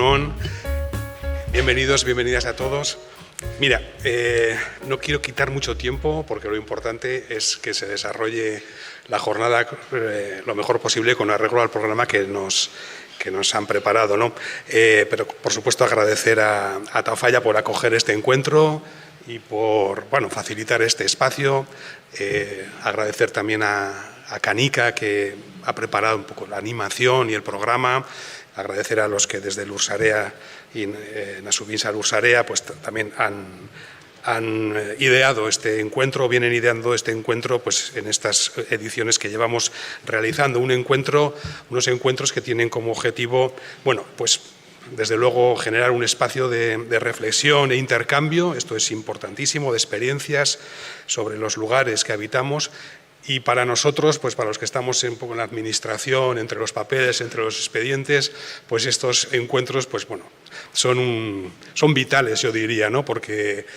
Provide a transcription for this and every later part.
Egunon, bienvenidos, bienvenidas a todos. Mira, no quiero quitar mucho tiempo porque lo importante es que se desarrolle la jornada lo mejor posible con arreglo al programa que nos han preparado, ¿no? Pero, por supuesto, agradecer a Tafalla por acoger este encuentro y por facilitar este espacio. Agradecer también a Canica, que ha preparado un poco la animación y el programa. Agradecer a los que desde el Ursarea y Nasubinsa Ursarea pues también han ideado este encuentro, vienen ideando este encuentro pues en estas ediciones que llevamos realizando. Unos encuentros que tienen como objetivo, pues desde luego generar un espacio de reflexión e intercambio, esto es importantísimo, de experiencias sobre los lugares que habitamos. Y para nosotros, pues para los que estamos un poco en la administración, entre los papeles, entre los expedientes, pues estos encuentros, son vitales, yo diría, ¿no? Porque,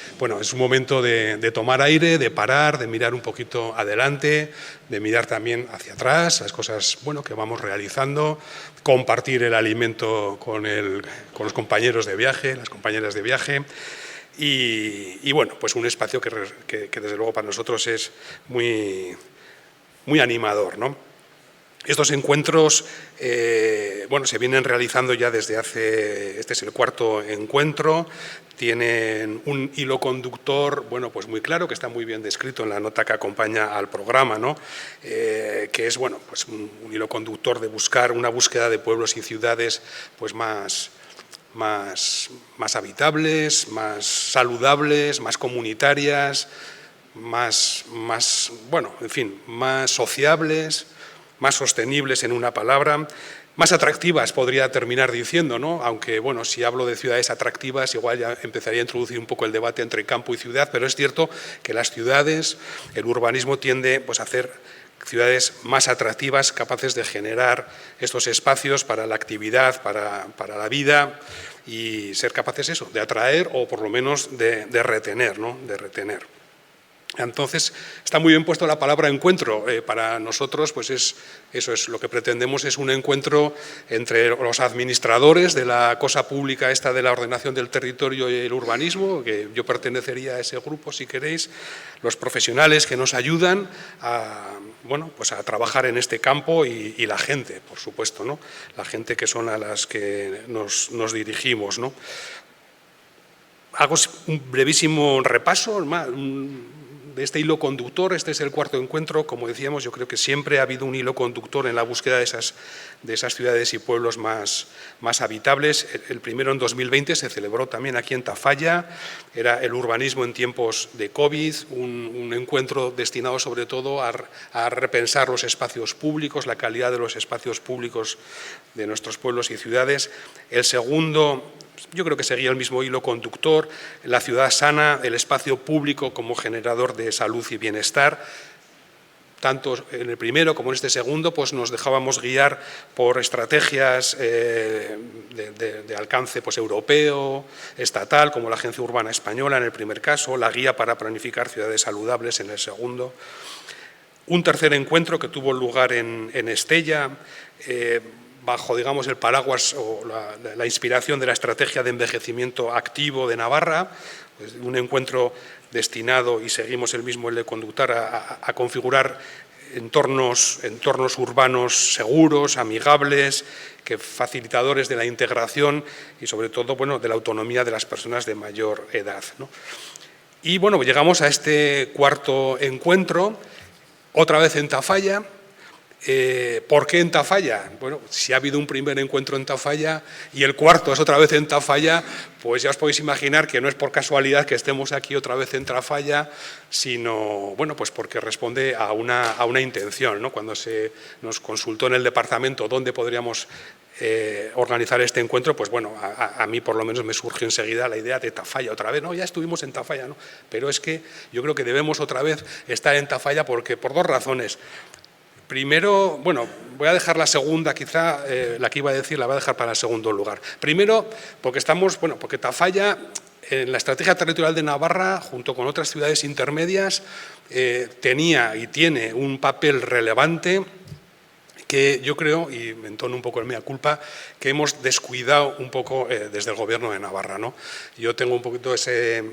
es un momento de tomar aire, de parar, de mirar un poquito adelante, de mirar también hacia atrás, las cosas, que vamos realizando, compartir el alimento con los compañeros de viaje, las compañeras de viaje. Y pues un espacio que desde luego para nosotros es muy animador, ¿no? Estos encuentros se vienen realizando ya desde este es el cuarto encuentro, tienen un hilo conductor pues muy claro, que está muy bien descrito en la nota que acompaña al programa, ¿no? Que es un hilo conductor de una búsqueda de pueblos y ciudades pues más habitables, más saludables, más comunitarias, más sociables, más sostenibles en una palabra, más atractivas, podría terminar diciendo, ¿no? Aunque, si hablo de ciudades atractivas, igual ya empezaría a introducir un poco el debate entre campo y ciudad, pero es cierto que las ciudades, el urbanismo tiende a hacer ciudades más atractivas, capaces de generar estos espacios para la actividad, para la vida y ser capaces de atraer o por lo menos de retener, ¿no? De retener. Entonces, está muy bien puesto la palabra encuentro. Para nosotros, pues eso es lo que pretendemos, es un encuentro entre los administradores de la cosa pública esta de la ordenación del territorio y el urbanismo, que yo pertenecería a ese grupo si queréis, los profesionales que nos ayudan a trabajar en este campo y la gente, por supuesto, ¿no? La gente que son a las que nos dirigimos, ¿no? Hago un brevísimo repaso de este hilo conductor. Este es el cuarto encuentro. Como decíamos, yo creo que siempre ha habido un hilo conductor en la búsqueda de esas ciudades y pueblos más habitables. El primero en 2020 se celebró también aquí en Tafalla, era el urbanismo en tiempos de COVID, un encuentro destinado sobre todo a repensar los espacios públicos, la calidad de los espacios públicos de nuestros pueblos y ciudades. El segundo, yo creo que seguía el mismo hilo conductor, la ciudad sana, el espacio público como generador de salud y bienestar. Tanto en el primero como en este segundo, pues nos dejábamos guiar por estrategias de alcance europeo, estatal, como la Agencia Urbana Española en el primer caso, la Guía para Planificar Ciudades Saludables en el segundo. Un tercer encuentro que tuvo lugar en Estella, bajo, digamos, el paraguas o la inspiración de la Estrategia de Envejecimiento Activo de Navarra, pues un encuentro destinado, y seguimos el mismo el de conductar, a configurar entornos urbanos seguros, amigables, facilitadores de la integración y, sobre todo, de la autonomía de las personas de mayor edad, ¿no? Y, llegamos a este cuarto encuentro, otra vez en Tafalla. ¿Por qué en Tafalla? Si ha habido un primer encuentro en Tafalla y el cuarto es otra vez en Tafalla, pues ya os podéis imaginar que no es por casualidad que estemos aquí otra vez en Tafalla, sino pues porque responde a una intención, ¿no? Cuando se nos consultó en el departamento dónde podríamos organizar este encuentro, pues a mí por lo menos me surgió enseguida la idea de Tafalla otra vez. No, ya estuvimos en Tafalla, ¿no? Pero es que yo creo que debemos otra vez estar en Tafalla por dos razones. Primero, voy a dejar la segunda, quizá la que iba a decir la voy a dejar para el segundo lugar. Primero, porque porque Tafalla, en la Estrategia Territorial de Navarra, junto con otras ciudades intermedias, tenía y tiene un papel relevante que yo creo, y me entono un poco el mea culpa, que hemos descuidado un poco desde el Gobierno de Navarra, ¿no? Yo tengo un poquito ese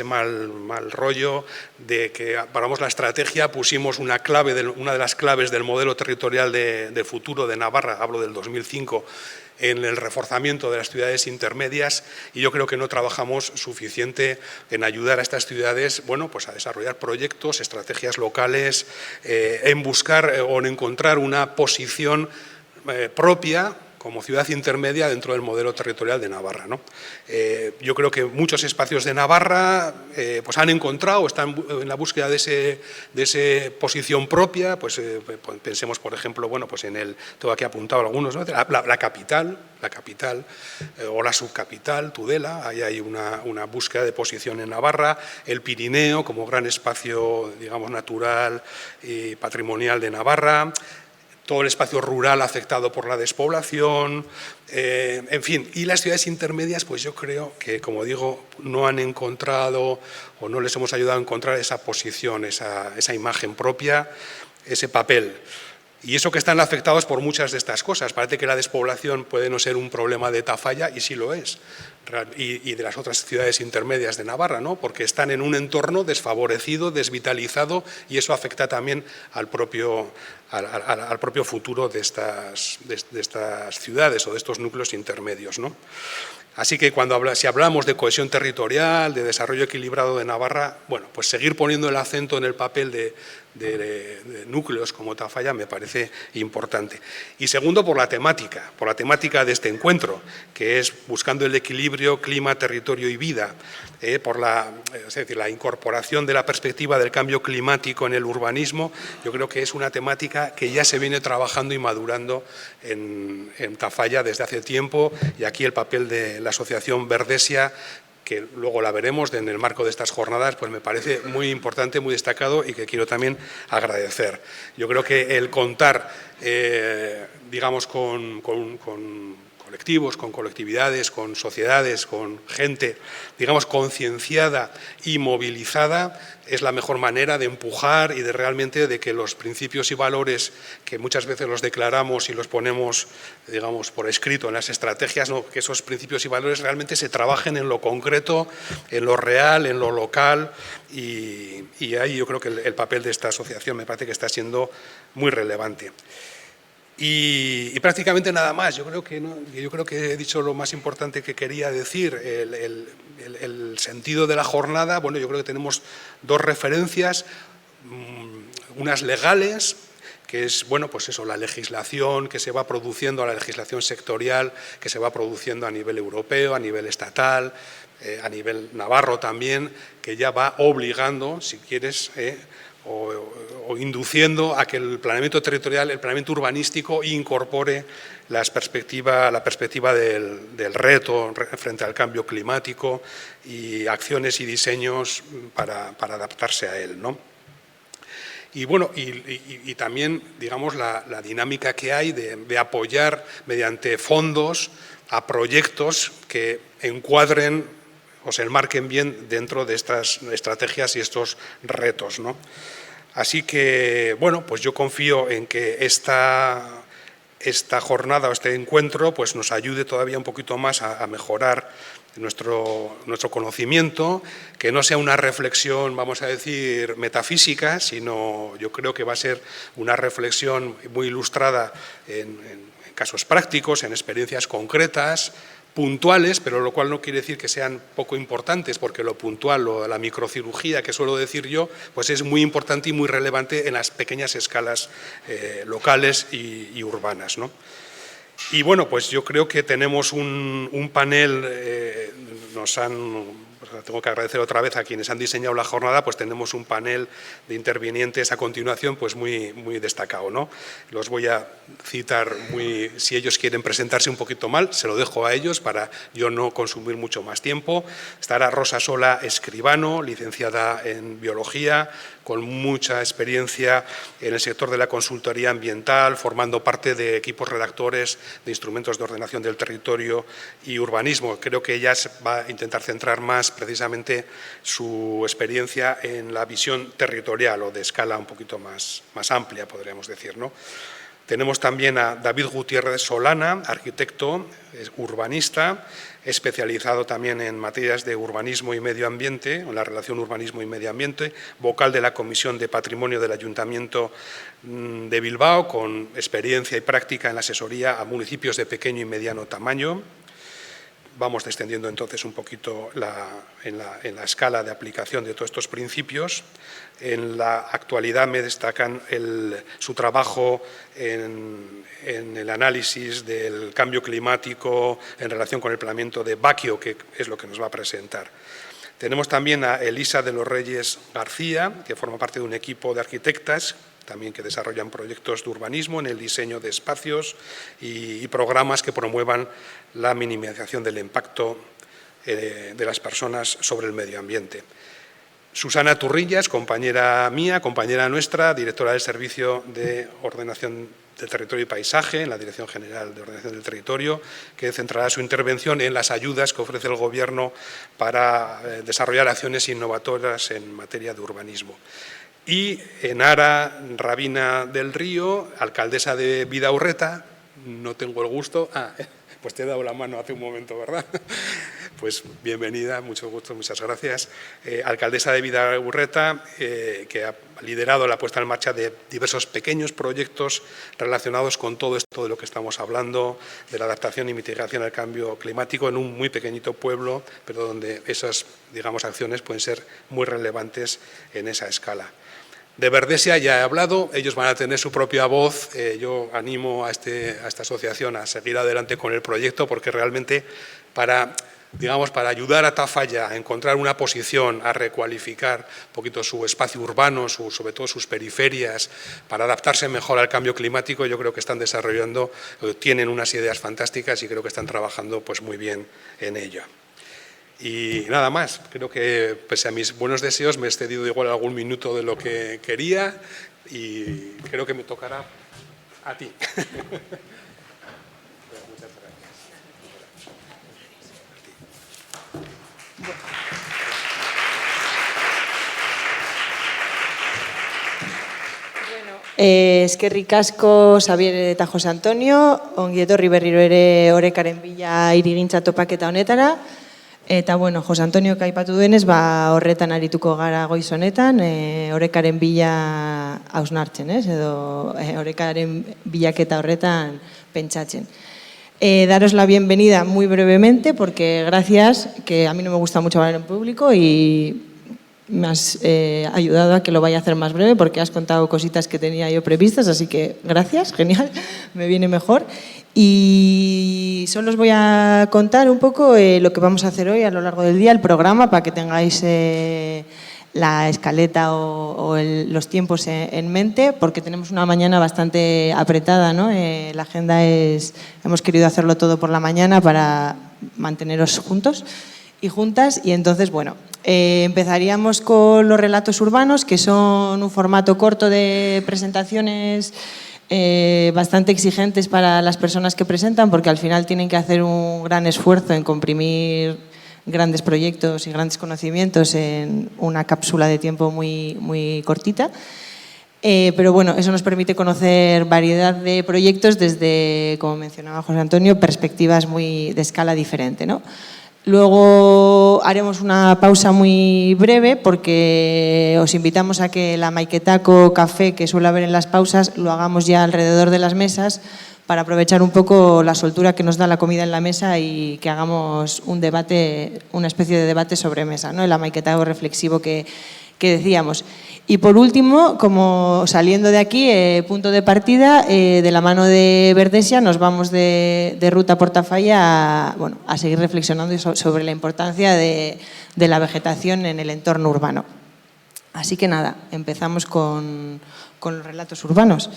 mal rollo de que paramos la estrategia, pusimos una de las claves del modelo territorial de futuro de Navarra, hablo del 2005, en el reforzamiento de las ciudades intermedias, y yo creo que no trabajamos suficiente en ayudar a estas ciudades, bueno, pues a desarrollar proyectos, estrategias locales, en buscar o en encontrar una posición propia como ciudad intermedia dentro del modelo territorial de Navarra, ¿no? Yo creo que muchos espacios de Navarra pues han encontrado, están en la búsqueda de esa posición propia, pues pensemos, por ejemplo, bueno, pues tengo aquí apuntado algunos, ¿no? La capital o la subcapital, Tudela, ahí hay una búsqueda de posición en Navarra, el Pirineo como gran espacio, digamos, natural y patrimonial de Navarra, todo el espacio rural afectado por la despoblación, en fin. Y las ciudades intermedias, pues yo creo que, como digo, no han encontrado o no les hemos ayudado a encontrar esa posición, esa imagen propia, ese papel. Y eso que están afectados por muchas de estas cosas. Parece que la despoblación puede no ser un problema de Tafalla, y sí lo es, y de las otras ciudades intermedias de Navarra, ¿no? Porque están en un entorno desfavorecido, desvitalizado, y eso afecta también al propio futuro de estas ciudades o de estos núcleos intermedios, ¿no? Así que si hablamos de cohesión territorial, de desarrollo equilibrado de Navarra, bueno, pues seguir poniendo el acento en el papel de núcleos como Tafalla me parece importante. Y segundo, por la temática de este encuentro, que es buscando el equilibrio clima, territorio y vida, es decir, la incorporación de la perspectiva del cambio climático en el urbanismo. Yo creo que es una temática que ya se viene trabajando y madurando en Tafalla desde hace tiempo, y aquí el papel de la Asociación Verdesia, que luego la veremos en el marco de estas jornadas, pues me parece muy importante, muy destacado, y que quiero también agradecer. Yo creo que el contar, digamos, con colectivos, con colectividades, con sociedades, con gente, digamos, concienciada y movilizada, es la mejor manera de empujar y de realmente de que los principios y valores que muchas veces los declaramos y los ponemos, digamos, por escrito en las estrategias, ¿no? Que esos principios y valores realmente se trabajen en lo concreto, en lo real, en lo local, y ahí yo creo que el papel de esta asociación me parece que está siendo muy relevante. Y prácticamente nada más. Yo creo que he dicho lo más importante que quería decir. El sentido de la jornada, bueno, yo creo que tenemos dos referencias, unas legales, que es, bueno, pues eso, la legislación que se va produciendo, la legislación sectorial que se va produciendo a nivel europeo, a nivel estatal, a nivel navarro también, que ya va obligando, si quieres, o induciendo a que el planeamiento territorial, el planeamiento urbanístico incorpore la perspectiva del reto frente al cambio climático y acciones y diseños para adaptarse a él, ¿no? Y bueno, y también, digamos, la dinámica que hay de apoyar mediante fondos a proyectos que encuadren o se enmarquen bien dentro de estas estrategias y estos retos, ¿no? Así que, bueno, pues yo confío en que esta jornada o este encuentro pues nos ayude todavía un poquito más a mejorar nuestro conocimiento, que no sea una reflexión, vamos a decir, metafísica, sino yo creo que va a ser una reflexión muy ilustrada en casos prácticos, en experiencias concretas, puntuales, pero lo cual no quiere decir que sean poco importantes, porque lo puntual, la microcirugía que suelo decir yo, pues es muy importante y muy relevante en las pequeñas escalas locales y urbanas, ¿no? Y bueno, pues yo creo que tenemos un panel, tengo que agradecer otra vez a quienes han diseñado la jornada, pues tenemos un panel de intervinientes a continuación pues muy destacado, ¿no? Los voy a citar si ellos quieren presentarse un poquito mal, se lo dejo a ellos para yo no consumir mucho más tiempo. Estará Rosa Sola Escribano, licenciada en Biología, con mucha experiencia en el sector de la consultoría ambiental, formando parte de equipos redactores de instrumentos de ordenación del territorio y urbanismo. Creo que ella va a intentar centrar más precisamente su experiencia en la visión territorial o de escala un poquito más amplia, podríamos decir, ¿no? Tenemos también a David Gutiérrez Solana, arquitecto, urbanista, especializado también en materias de urbanismo y medio ambiente, en la relación urbanismo y medio ambiente, vocal de la Comisión de Patrimonio del Ayuntamiento de Bilbao, con experiencia y práctica en la asesoría a municipios de pequeño y mediano tamaño. Vamos descendiendo entonces un poquito en la escala de aplicación de todos estos principios. En la actualidad me destacan su trabajo en el análisis del cambio climático en relación con el planeamiento de Baquio, que es lo que nos va a presentar. Tenemos también a Elisa de los Reyes García, que forma parte de un equipo de arquitectas también que desarrollan proyectos de urbanismo en el diseño de espacios y programas que promuevan la minimización del impacto de las personas sobre el medio ambiente. Susana Turrillas, compañera mía, compañera nuestra, directora del Servicio de Ordenación del Territorio y Paisaje, en la Dirección General de Ordenación del Territorio, que centrará su intervención en las ayudas que ofrece el Gobierno para desarrollar acciones innovadoras en materia de urbanismo. Y Enara Rabina del Río, alcaldesa de Bidaurreta, no tengo el gusto, pues te he dado la mano hace un momento, ¿verdad? Pues bienvenida, mucho gusto, muchas gracias. Alcaldesa de Bidaurreta, que ha liderado la puesta en marcha de diversos pequeños proyectos relacionados con todo esto de lo que estamos hablando, de la adaptación y mitigación al cambio climático en un muy pequeñito pueblo, pero donde esas, digamos, acciones pueden ser muy relevantes en esa escala. De Verdesia ya he hablado, ellos van a tener su propia voz. Yo animo a esta asociación a seguir adelante con el proyecto porque realmente para ayudar a Tafalla a encontrar una posición, a recualificar un poquito su espacio urbano, sobre todo sus periferias, para adaptarse mejor al cambio climático, yo creo que están desarrollando, tienen unas ideas fantásticas y creo que están trabajando pues muy bien en ello. Y nada más, creo que pese a mis buenos deseos me he excedido igual algún minuto de lo que quería y creo que me tocará a ti. Muchas gracias. Eskerrik asko Xabier eta Jose Antonio, ongi etorri berriro ere Orekaren bila hirigintza topaketa honetara. Eta, bueno, Jose Antonio aipatu duenez, horretan arituko gara goiz honetan, Orekaren bila hausnartzen, edo Orekaren bilaketa horretan pentsatzen. Daros la bienvenida muy brevemente, porque gracias, que a mí no me gusta mucho hablar en público y me has ayudado a que lo vaya a hacer más breve, porque has contado cositas que tenía yo previstas, así que gracias, genial, me viene mejor. Y solo os voy a contar un poco lo que vamos a hacer hoy a lo largo del día, el programa, para que tengáis la escaleta o los tiempos en mente, porque tenemos una mañana bastante apretada, ¿no? La agenda hemos querido hacerlo todo por la mañana para manteneros juntos y juntas, y entonces, bueno, empezaríamos con los relatos urbanos, que son un formato corto de presentaciones bastante exigentes para las personas que presentan, porque al final tienen que hacer un gran esfuerzo en comprimir grandes proyectos y grandes conocimientos en una cápsula de tiempo muy, muy cortita. Pero bueno, eso nos permite conocer variedad de proyectos desde, como mencionaba José Antonio, perspectivas muy de escala diferente, ¿no? Luego haremos una pausa muy breve porque os invitamos a que la maiketako café que suele haber en las pausas lo hagamos ya alrededor de las mesas para aprovechar un poco la soltura que nos da la comida en la mesa y que hagamos un debate, una especie de debate sobre mesa, ¿no? El maiketako reflexivo que decíamos. Y por último, como saliendo de aquí, punto de partida, de la mano de Verdesia nos vamos de ruta por Tafalla a seguir reflexionando sobre la importancia de la vegetación en el entorno urbano. Así que nada, empezamos con los relatos urbanos.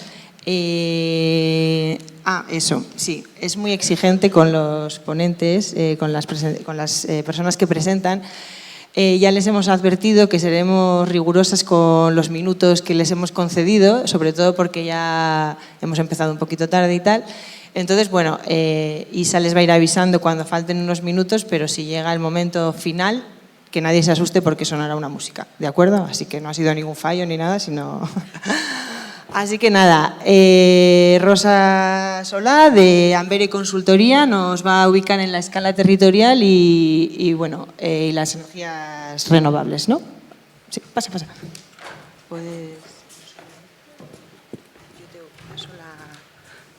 Eso, sí, es muy exigente con los ponentes, con las personas que presentan. Ya les hemos advertido que seremos rigurosas con los minutos que les hemos concedido, sobre todo porque ya hemos empezado un poquito tarde y tal. Entonces, bueno, Isa les va a ir avisando cuando falten unos minutos, pero si llega el momento final, que nadie se asuste porque sonará una música, ¿de acuerdo? Así que no ha sido ningún fallo ni nada, sino Así que nada, Rosa Solá de Ambere Consultoría nos va a ubicar en la escala territorial y las energías renovables, ¿no? Sí, pasa. Puedes... Yo te paso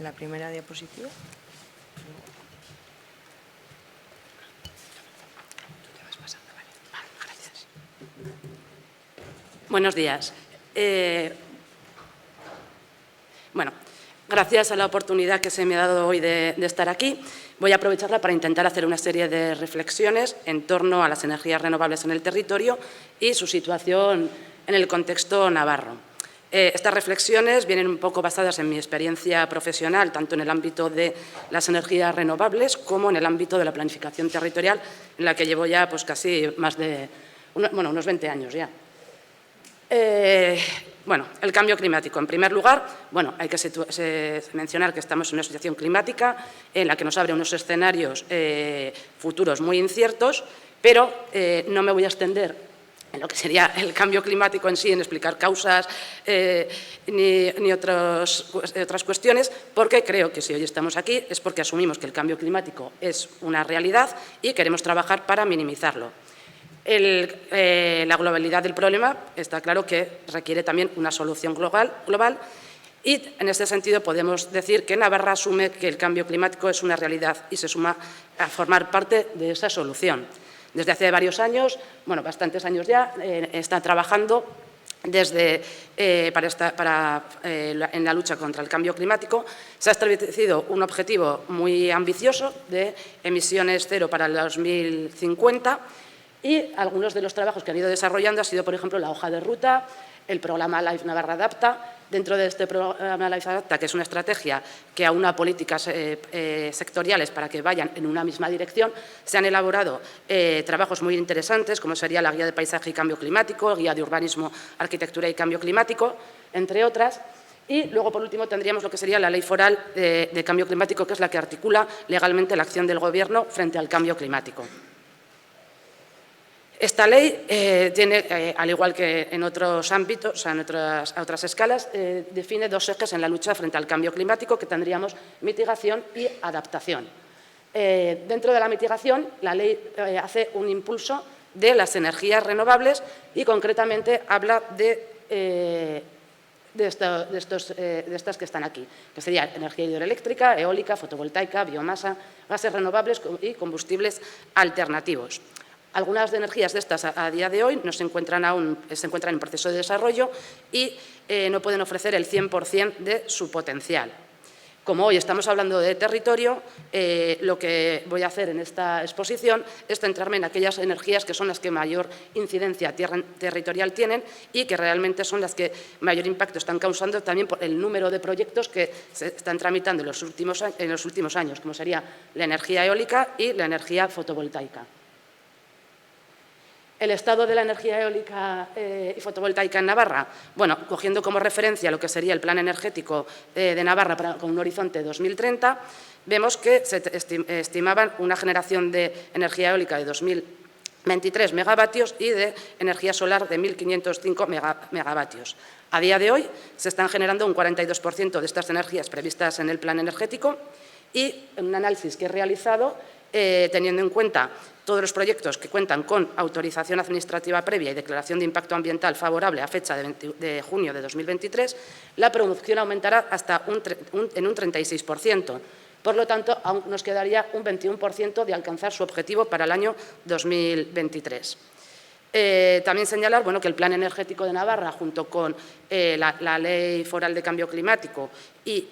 la primera diapositiva. Gracias. Buenos días. Gracias a la oportunidad que se me ha dado hoy de estar aquí, voy a aprovecharla para intentar hacer una serie de reflexiones en torno a las energías renovables en el territorio y su situación en el contexto navarro. Estas reflexiones vienen un poco basadas en mi experiencia profesional, tanto en el ámbito de las energías renovables como en el ámbito de la planificación territorial, en la que llevo ya pues, casi más de unos 20 años ya. El cambio climático. En primer lugar, hay que mencionar que estamos en una situación climática en la que nos abre unos escenarios futuros muy inciertos, pero no me voy a extender en lo que sería el cambio climático en sí, en explicar causas ni otras cuestiones, porque creo que si hoy estamos aquí es porque asumimos que el cambio climático es una realidad y queremos trabajar para minimizarlo. La globalidad del problema está claro que requiere también una solución global y, en este sentido, podemos decir que Navarra asume que el cambio climático es una realidad y se suma a formar parte de esa solución. Desde hace varios años, bastantes años ya, está trabajando en la lucha contra el cambio climático. Se ha establecido un objetivo muy ambicioso de emisiones cero para el 2050 y algunos de los trabajos que han ido desarrollando ha sido, por ejemplo, la hoja de ruta, el programa Life Navarra Adapta. Dentro de este programa Life Adapta, que es una estrategia que aúna políticas sectoriales para que vayan en una misma dirección, se han elaborado trabajos muy interesantes, como sería la Guía de Paisaje y Cambio Climático, Guía de Urbanismo, Arquitectura y Cambio Climático, entre otras. Y luego, por último, tendríamos lo que sería la Ley Foral de Cambio Climático, que es la que articula legalmente la acción del Gobierno frente al cambio climático. Esta ley tiene, al igual que en otros ámbitos, en otras escalas, define dos ejes en la lucha frente al cambio climático, que tendríamos mitigación y adaptación. Dentro de la mitigación, la ley hace un impulso de las energías renovables y, concretamente, habla de estas que están aquí, que serían energía hidroeléctrica, eólica, fotovoltaica, biomasa, gases renovables y combustibles alternativos. Algunas de energías de estas a día de hoy se encuentran en proceso de desarrollo y no pueden ofrecer el 100% de su potencial. Como hoy estamos hablando de territorio, lo que voy a hacer en esta exposición es centrarme en aquellas energías que son las que mayor incidencia territorial tienen y que realmente son las que mayor impacto están causando también por el número de proyectos que se están tramitando en los últimos años, como sería la energía eólica y la energía fotovoltaica. El estado de la energía eólica y fotovoltaica en Navarra, cogiendo como referencia lo que sería el plan energético de Navarra con un horizonte 2030, vemos que se estimaban una generación de energía eólica de 2.023 megavatios y de energía solar de 1.505 megavatios. A día de hoy se están generando un 42% de estas energías previstas en el plan energético y en un análisis que he realizado, teniendo en cuenta todos los proyectos que cuentan con autorización administrativa previa y declaración de impacto ambiental favorable a fecha de junio de 2023, la producción aumentará hasta en un 36%. Por lo tanto, aún nos quedaría un 21% de alcanzar su objetivo para el año 2023. También señalar que el Plan Energético de Navarra, junto con la Ley Foral de Cambio Climático y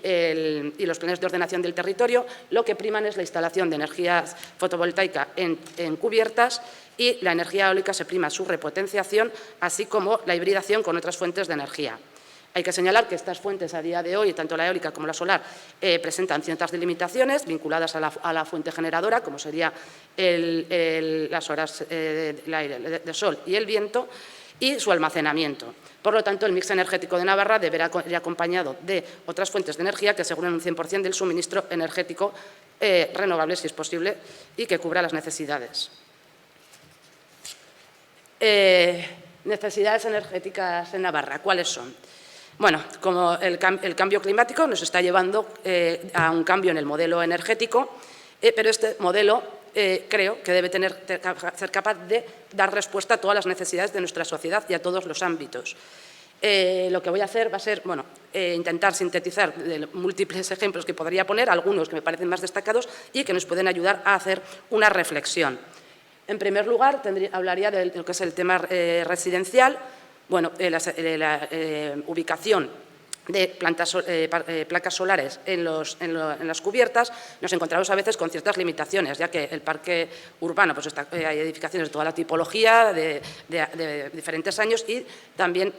los planes de ordenación del territorio, lo que priman es la instalación de energía fotovoltaica en cubiertas y la energía eólica se prima su repotenciación, así como la hibridación con otras fuentes de energía. Hay que señalar que estas fuentes a día de hoy, tanto la eólica como la solar, presentan ciertas delimitaciones vinculadas a la fuente generadora, como serían las horas de sol y el viento, y su almacenamiento. Por lo tanto, el mix energético de Navarra deberá ir acompañado de otras fuentes de energía que aseguren un 100% del suministro energético renovable, si es posible, y que cubra las necesidades. Necesidades energéticas en Navarra, ¿cuáles son? Bueno, como el cambio climático nos está llevando a un cambio en el modelo energético, pero este modelo creo que debe ser capaz de dar respuesta a todas las necesidades de nuestra sociedad y a todos los ámbitos. Lo que voy a hacer va a ser intentar sintetizar de múltiples ejemplos que podría poner, algunos que me parecen más destacados y que nos pueden ayudar a hacer una reflexión. En primer lugar, hablaría de lo que es el tema residencial, bueno, la ubicación de placas solares en las cubiertas. Nos encontramos a veces con ciertas limitaciones, ya que el parque urbano hay edificaciones de toda la tipología, de diferentes años y también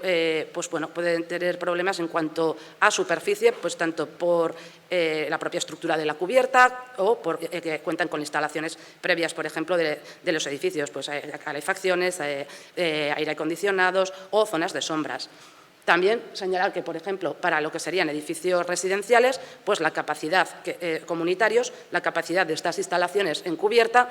pueden tener problemas en cuanto a superficie, tanto por la propia estructura de la cubierta o porque cuentan con instalaciones previas, por ejemplo, de los edificios, calefacciones, aire acondicionados o zonas de sombras. También señalar que, por ejemplo, para lo que serían edificios residenciales, la capacidad comunitarios, la capacidad de estas instalaciones en cubierta,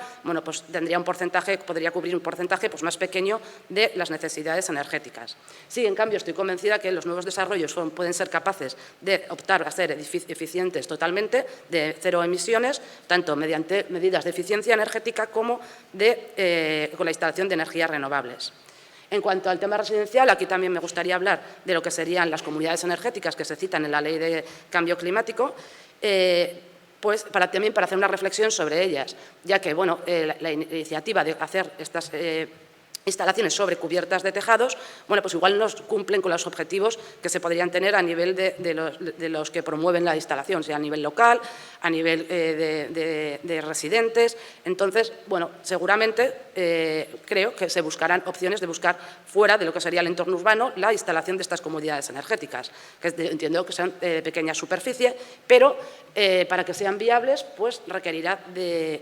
tendría un porcentaje, podría cubrir un porcentaje más pequeño de las necesidades energéticas. Sí, en cambio, estoy convencida que los nuevos desarrollos pueden ser capaces de optar a ser eficientes totalmente, de cero emisiones, tanto mediante medidas de eficiencia energética como con la instalación de energías renovables. En cuanto al tema residencial, aquí también me gustaría hablar de lo que serían las comunidades energéticas que se citan en la Ley de Cambio Climático, también para hacer una reflexión sobre ellas, ya que la iniciativa de hacer estas instalaciones sobre cubiertas de tejados, igual no cumplen con los objetivos que se podrían tener a nivel de los que promueven la instalación, sea a nivel local, a nivel de residentes. Entonces, seguramente creo que se buscarán opciones de buscar fuera de lo que sería el entorno urbano la instalación de estas comunidades energéticas, que entiendo que sean de pequeña superficie, pero para que sean viables, requerirá de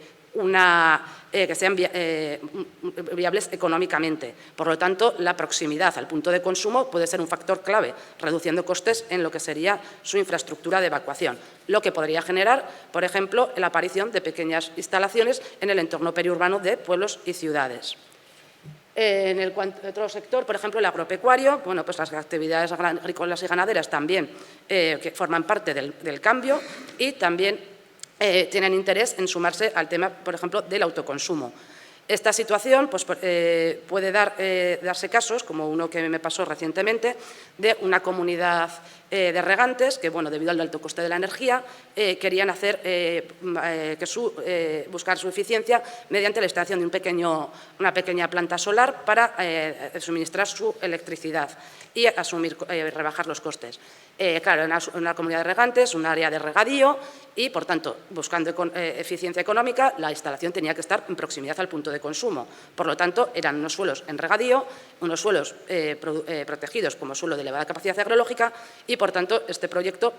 que sean viables económicamente. Por lo tanto, la proximidad al punto de consumo puede ser un factor clave, reduciendo costes en lo que sería su infraestructura de evacuación, lo que podría generar, por ejemplo, la aparición de pequeñas instalaciones en el entorno periurbano de pueblos y ciudades. En el otro sector, por ejemplo, el agropecuario, las actividades agrícolas y ganaderas también que forman parte del cambio y también tienen interés en sumarse al tema, por ejemplo, del autoconsumo. Esta situación puede darse casos, como uno que me pasó recientemente, de una comunidad de regantes que, debido al alto coste de la energía, querían buscar su eficiencia mediante la instalación de una pequeña planta solar para suministrar su electricidad y rebajar los costes. Claro, en una comunidad de regantes, un área de regadío y, por tanto, buscando eficiencia económica, la instalación tenía que estar en proximidad al punto de consumo. Por lo tanto, eran unos suelos en regadío, unos suelos protegidos como suelo de elevada capacidad agrológica y, por tanto, este proyecto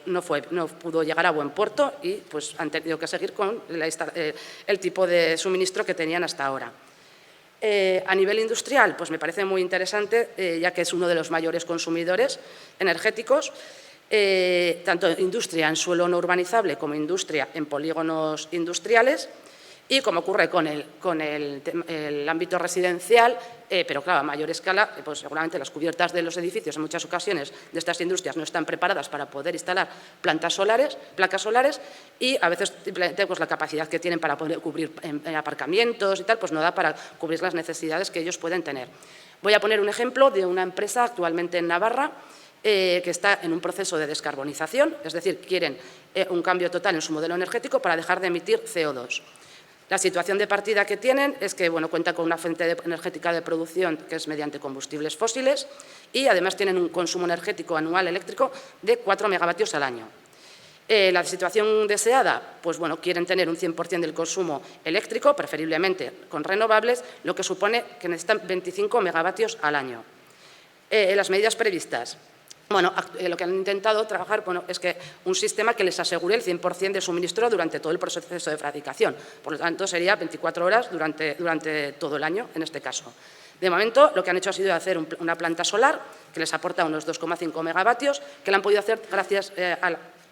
no pudo llegar a buen puerto y han tenido que seguir con el tipo de suministro que tenían hasta ahora. A nivel industrial, me parece muy interesante, ya que es uno de los mayores consumidores energéticos, tanto industria en suelo no urbanizable como industria en polígonos industriales. Y como ocurre con el ámbito residencial, pero claro, a mayor escala, seguramente las cubiertas de los edificios en muchas ocasiones de estas industrias no están preparadas para poder instalar placas solares y a veces simplemente la capacidad que tienen para poder cubrir en aparcamientos y tal, no da para cubrir las necesidades que ellos pueden tener. Voy a poner un ejemplo de una empresa actualmente en Navarra que está en un proceso de descarbonización, es decir, quieren un cambio total en su modelo energético para dejar de emitir CO2. La situación de partida que tienen es que cuenta con una fuente energética de producción que es mediante combustibles fósiles y además tienen un consumo energético anual eléctrico de 4 megavatios al año. La situación deseada, quieren tener un 100% del consumo eléctrico, preferiblemente con renovables, lo que supone que necesitan 25 megavatios al año. Las medidas previstas. Lo que han intentado trabajar es que un sistema que les asegure el 100% de suministro durante todo el proceso de fabricación. Por lo tanto, sería 24 horas durante todo el año, en este caso. De momento, lo que han hecho ha sido hacer una planta solar que les aporta unos 2,5 megavatios, que la han podido hacer gracias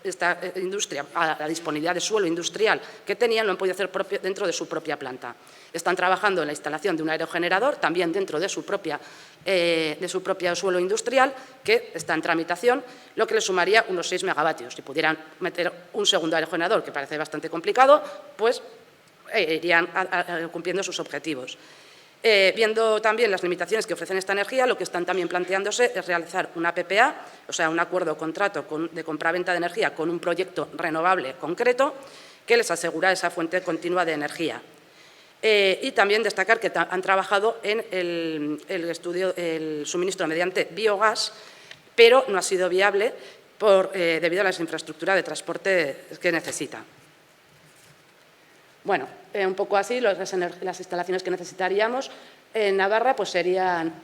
esta industria, a la disponibilidad de suelo industrial que tenían, lo han podido hacer dentro de su propia planta. Están trabajando en la instalación de un aerogenerador, también dentro de su propio suelo industrial, que está en tramitación, lo que le sumaría unos 6 megavatios. Si pudieran meter un segundo aerogenerador, que parece bastante complicado, pues irían cumpliendo sus objetivos. Viendo también las limitaciones que ofrecen esta energía, lo que están también planteándose es realizar una PPA, o sea, un acuerdo o contrato de compraventa de energía con un proyecto renovable concreto que les asegura esa fuente continua de energía. Y también destacar que han trabajado en el suministro mediante biogás, pero no ha sido viable debido a las infraestructuras de transporte que necesita. Bueno, un poco así, las instalaciones que necesitaríamos en Navarra pues serían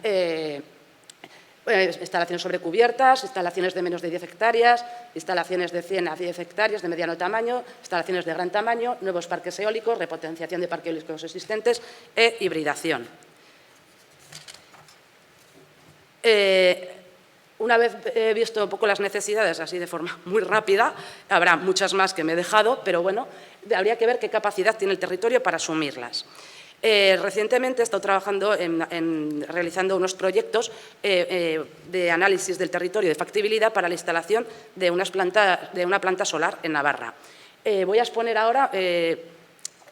instalaciones sobre cubiertas, instalaciones de menos de 10 hectáreas, instalaciones de 100 a 10 hectáreas de mediano tamaño, instalaciones de gran tamaño, nuevos parques eólicos, repotenciación de parques eólicos existentes e hibridación. Una vez visto un poco las necesidades, así de forma muy rápida, habrá muchas más que me he dejado, pero bueno, habría que ver qué capacidad tiene el territorio para asumirlas. Recientemente he estado trabajando realizando unos proyectos de análisis del territorio de factibilidad para la instalación de una planta solar en Navarra. Voy a exponer ahora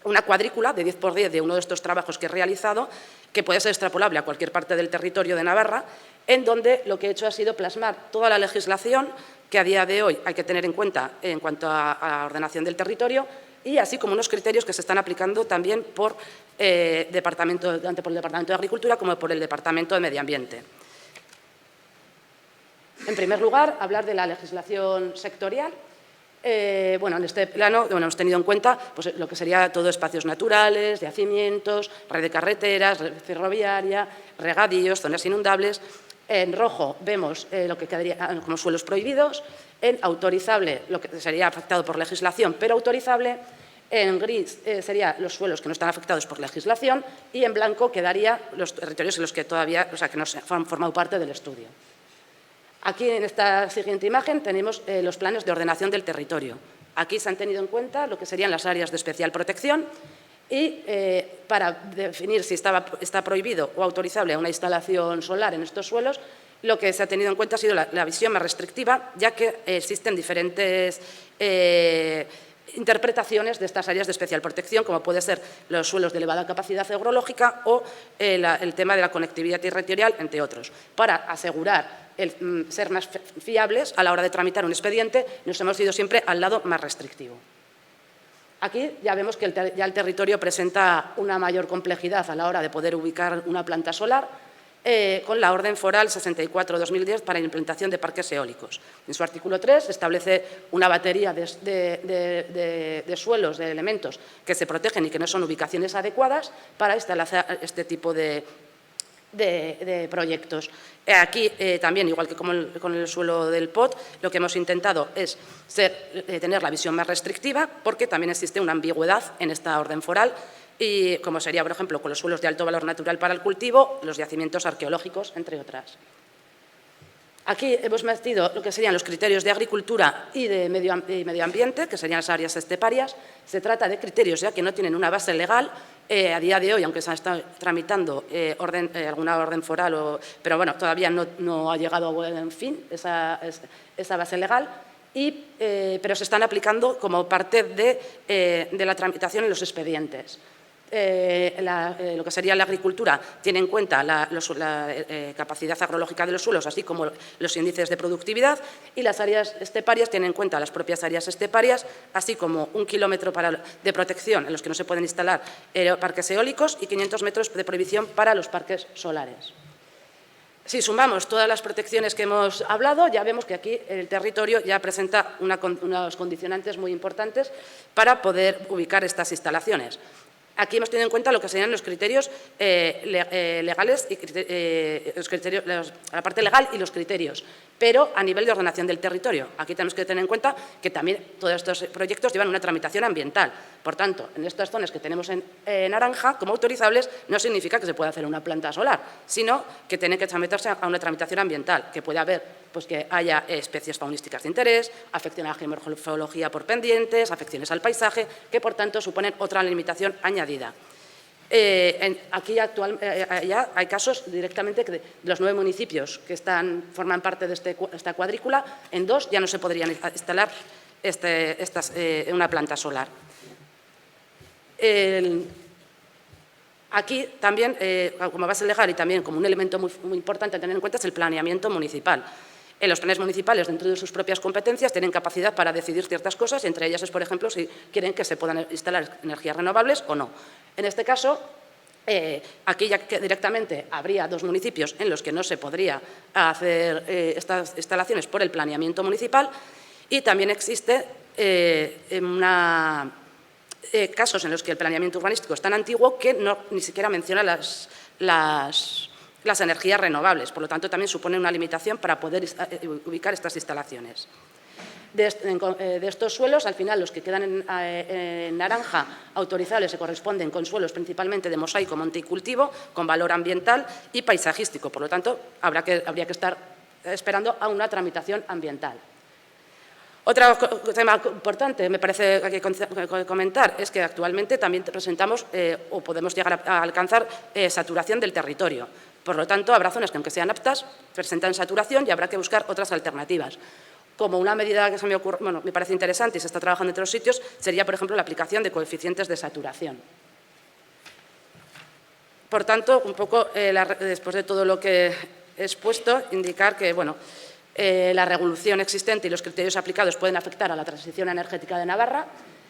una cuadrícula de 10 por 10 de uno de estos trabajos que he realizado, que puede ser extrapolable a cualquier parte del territorio de Navarra, en donde lo que he hecho ha sido plasmar toda la legislación que a día de hoy hay que tener en cuenta en cuanto a ordenación del territorio, y así como unos criterios que se están aplicando también por el Departamento de Agricultura como por el Departamento de Medio Ambiente. En primer lugar, hablar de la legislación sectorial. Bueno, en este plano hemos tenido en cuenta pues, lo que sería todo espacios naturales, yacimientos, red de carreteras, red ferroviaria, regadíos, zonas inundables. En rojo vemos lo que quedaría como suelos prohibidos. En autorizable, lo que sería afectado por legislación, pero autorizable. En gris serían los suelos que no están afectados por legislación, y en blanco quedaría los territorios en los que todavía, o sea, que no han formado parte del estudio. Aquí, en esta siguiente imagen, tenemos los planes de ordenación del territorio. Aquí se han tenido en cuenta lo que serían las áreas de especial protección, y para definir si está prohibido o autorizable una instalación solar en estos suelos, lo que se ha tenido en cuenta ha sido la visión más restrictiva, ya que existen diferentes interpretaciones de estas áreas de especial protección, como puede ser los suelos de elevada capacidad agrológica o el tema de la conectividad territorial, entre otros. Para asegurar ser más fiables a la hora de tramitar un expediente, nos hemos ido siempre al lado más restrictivo. Aquí ya vemos que ya el territorio presenta una mayor complejidad a la hora de poder ubicar una planta solar, con la Orden Foral 64/2010 para la implantación de parques eólicos. En su artículo 3 establece una batería de suelos, de elementos que se protegen y que no son ubicaciones adecuadas para instalar este tipo de proyectos. Aquí también, igual que con el suelo del POT, lo que hemos intentado es tener la visión más restrictiva, porque también existe una ambigüedad en esta orden foral, y como sería, por ejemplo, con los suelos de alto valor natural para el cultivo, los yacimientos arqueológicos, entre otras. Aquí hemos metido lo que serían los criterios de agricultura y de medio ambiente, que serían las áreas esteparias. Se trata de criterios ya que no tienen una base legal a día de hoy, aunque se está tramitando alguna orden foral, pero bueno, todavía no ha llegado a buen fin esa base legal, pero se están aplicando como parte de la tramitación en los expedientes. Lo que sería la agricultura tiene en cuenta la capacidad agrológica de los suelos, así como los índices de productividad, y las áreas esteparias tienen en cuenta las propias áreas esteparias, así como 1 kilómetro de protección en los que no se pueden instalar parques eólicos y 500 metros de prohibición para los parques solares. Si sumamos todas las protecciones que hemos hablado, ya vemos que aquí el territorio ya presenta unos condicionantes muy importantes para poder ubicar estas instalaciones. Aquí hemos tenido en cuenta lo que serían los criterios legales, la parte legal y los criterios, pero a nivel de ordenación del territorio. Aquí tenemos que tener en cuenta que también todos estos proyectos llevan una tramitación ambiental. Por tanto, en estas zonas que tenemos en naranja como autorizables, no significa que se pueda hacer una planta solar, sino que tienen que someterse a una tramitación ambiental, que puede haber, pues que haya especies faunísticas de interés, afección a la geomorfología por pendientes, afecciones al paisaje, que por tanto suponen otra limitación añadida. Aquí ya hay casos directamente de los 9 municipios que forman parte de esta cuadrícula, en 2 ya no se podrían instalar una planta solar. Aquí también, como base legal y también como un elemento muy importante a tener en cuenta, es el planeamiento municipal. En los planes municipales, dentro de sus propias competencias, tienen capacidad para decidir ciertas cosas, y entre ellas es, por ejemplo, si quieren que se puedan instalar energías renovables o no. En este caso, aquí ya que directamente habría 2 municipios en los que no se podría hacer estas instalaciones por el planeamiento municipal, y también existe casos en los que el planeamiento urbanístico es tan antiguo que ni siquiera menciona las energías renovables. Por lo tanto, también supone una limitación para poder ubicar estas instalaciones. De estos suelos, al final, los que quedan en naranja autorizables se corresponden con suelos principalmente de mosaico, monte y cultivo, con valor ambiental y paisajístico. Por lo tanto, habría que estar esperando a una tramitación ambiental. Otro tema importante, me parece que hay que comentar, es que actualmente también presentamos o podemos llegar a alcanzar saturación del territorio. Por lo tanto, habrá zonas que, aunque sean aptas, presentan saturación y habrá que buscar otras alternativas. Como una medida que me parece interesante y se está trabajando en otros sitios, sería, por ejemplo, la aplicación de coeficientes de saturación. Por tanto, un poco después de todo lo que he expuesto, indicar que la regulación existente y los criterios aplicados pueden afectar a la transición energética de Navarra.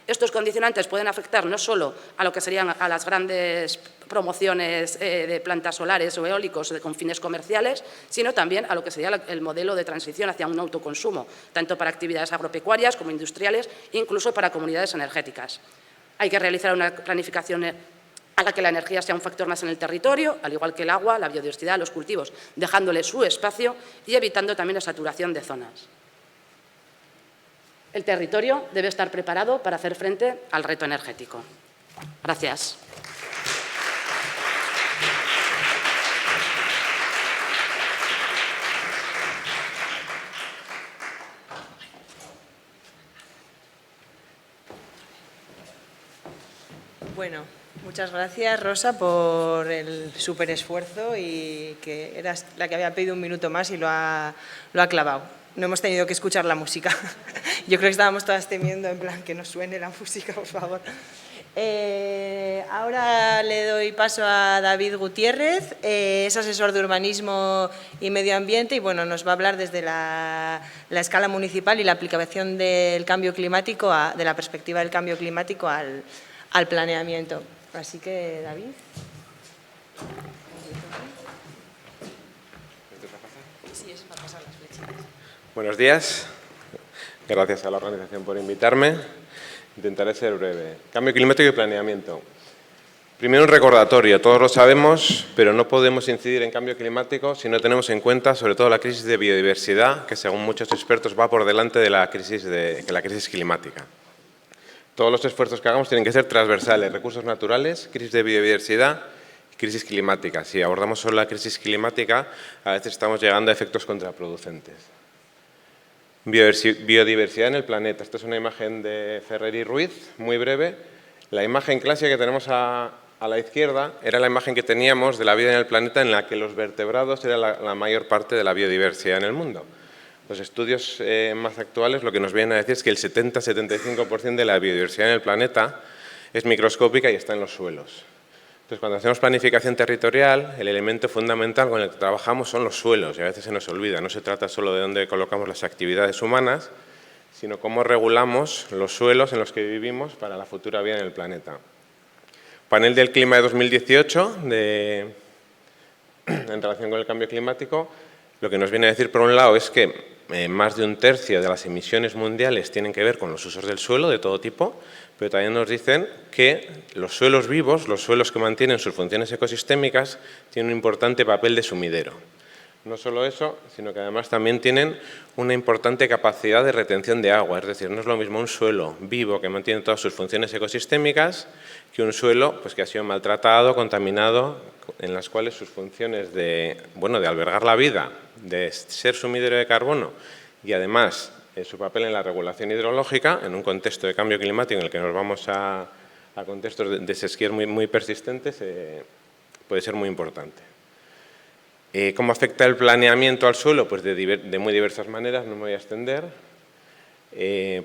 Estos condicionantes pueden afectar no solo a lo que serían a las grandes promociones de plantas solares o eólicos con fines comerciales, sino también a lo que sería el modelo de transición hacia un autoconsumo, tanto para actividades agropecuarias como industriales, incluso para comunidades energéticas. Hay que realizar una planificación a la que la energía sea un factor más en el territorio, al igual que el agua, la biodiversidad, los cultivos, dejándole su espacio y evitando también la saturación de zonas. El territorio debe estar preparado para hacer frente al reto energético. Gracias. Bueno, muchas gracias, Rosa, por el súper esfuerzo y que eras la que había pedido un minuto más y lo ha clavado. No hemos tenido que escuchar la música. Yo creo que estábamos todas temiendo, en plan, que no suene la música, por favor. Ahora le doy paso a David Gutiérrez, es asesor de urbanismo y medio ambiente y bueno, nos va a hablar desde la escala municipal y la aplicación del cambio climático, de la perspectiva del cambio climático al planeamiento. Así que, David. Sí, es para pasar las flechitas. Buenos días. Gracias a la organización por invitarme. Intentaré ser breve. Cambio climático y planeamiento. Primero un recordatorio. Todos lo sabemos, pero no podemos incidir en cambio climático si no tenemos en cuenta sobre todo la crisis de biodiversidad, que según muchos expertos va por delante de la crisis climática. Todos los esfuerzos que hagamos tienen que ser transversales. Recursos naturales, crisis de biodiversidad y crisis climática. Si abordamos solo la crisis climática, a veces estamos llegando a efectos contraproducentes. Biodiversidad en el planeta. Esta es una imagen de Ferrer y Ruiz, muy breve. La imagen clásica que tenemos a la izquierda era la imagen que teníamos de la vida en el planeta en la que los vertebrados eran la mayor parte de la biodiversidad en el mundo. Los estudios más actuales lo que nos vienen a decir es que el 70-75% de la biodiversidad en el planeta es microscópica y está en los suelos. Entonces, cuando hacemos planificación territorial, el elemento fundamental con el que trabajamos son los suelos, y a veces se nos olvida. No se trata solo de dónde colocamos las actividades humanas, sino cómo regulamos los suelos en los que vivimos para la futura vida en el planeta. Panel del clima de 2018, en relación con el cambio climático, lo que nos viene a decir, por un lado, es que más de un tercio de las emisiones mundiales tienen que ver con los usos del suelo de todo tipo, pero también nos dicen que los suelos vivos, los suelos que mantienen sus funciones ecosistémicas, tienen un importante papel de sumidero. No solo eso, sino que además también tienen una importante capacidad de retención de agua. Es decir, no es lo mismo un suelo vivo que mantiene todas sus funciones ecosistémicas que un suelo pues, que ha sido maltratado, contaminado, en las cuales sus funciones de albergar la vida, de ser sumidero de carbono y además su papel en la regulación hidrológica, en un contexto de cambio climático en el que nos vamos a contextos de sequías muy persistentes, puede ser muy importante. ¿Cómo afecta el planeamiento al suelo? Pues de muy diversas maneras, no me voy a extender,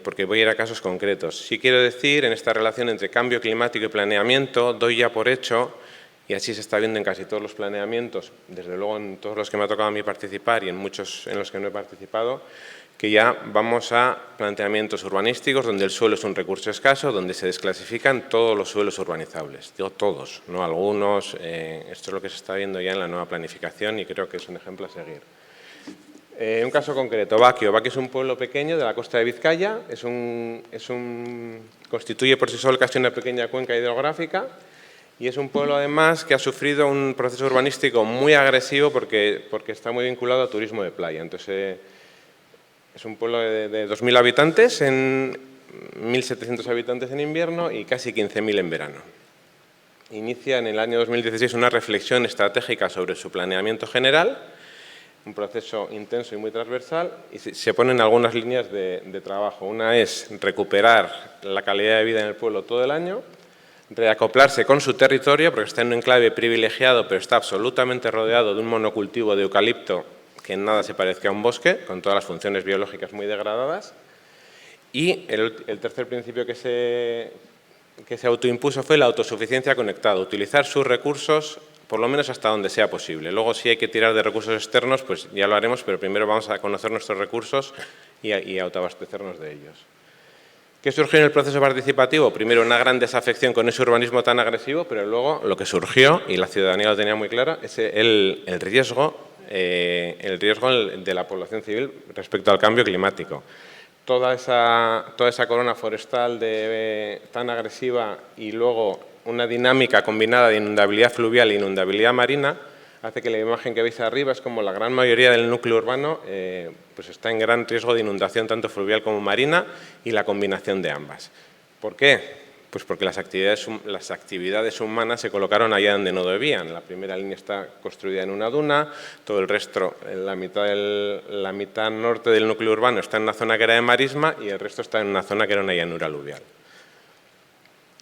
porque voy a ir a casos concretos. Sí quiero decir, en esta relación entre cambio climático y planeamiento, doy ya por hecho, y así se está viendo en casi todos los planeamientos, desde luego en todos los que me ha tocado a mí participar y en muchos en los que no he participado, que ya vamos a planteamientos urbanísticos donde el suelo es un recurso escaso, donde se desclasifican todos los suelos urbanizables. Digo todos, no algunos. Esto es lo que se está viendo ya en la nueva planificación y creo que es un ejemplo a seguir. Un caso concreto, Baquio. Baquio es un pueblo pequeño de la costa de Vizcaya. Constituye por sí solo casi una pequeña cuenca hidrográfica y es un pueblo además que ha sufrido un proceso urbanístico muy agresivo porque está muy vinculado a turismo de playa. Entonces, es un pueblo de 2.000 habitantes, 1.700 habitantes en invierno y casi 15.000 en verano. Inicia en el año 2016 una reflexión estratégica sobre su planeamiento general, un proceso intenso y muy transversal, y se ponen algunas líneas de trabajo. Una es recuperar la calidad de vida en el pueblo todo el año, reacoplarse con su territorio, porque está en un enclave privilegiado, pero está absolutamente rodeado de un monocultivo de eucalipto que en nada se parezca a un bosque, con todas las funciones biológicas muy degradadas. Y el tercer principio que se autoimpuso fue la autosuficiencia conectada, utilizar sus recursos por lo menos hasta donde sea posible. Luego, si hay que tirar de recursos externos, pues ya lo haremos, pero primero vamos a conocer nuestros recursos y autoabastecernos de ellos. ¿Qué surgió en el proceso participativo? Primero, una gran desafección con ese urbanismo tan agresivo, pero luego lo que surgió, y la ciudadanía lo tenía muy claro, es el riesgo de la población civil respecto al cambio climático. Toda esa corona forestal tan agresiva y luego una dinámica combinada de inundabilidad fluvial e inundabilidad marina hace que la imagen que veis arriba es como la gran mayoría del núcleo urbano pues está en gran riesgo de inundación tanto fluvial como marina y la combinación de ambas. ¿Por qué? Pues porque las actividades humanas se colocaron allá donde no debían. La primera línea está construida en una duna, todo el resto, la mitad norte del núcleo urbano está en una zona que era de marisma y el resto está en una zona que era una llanura aluvial.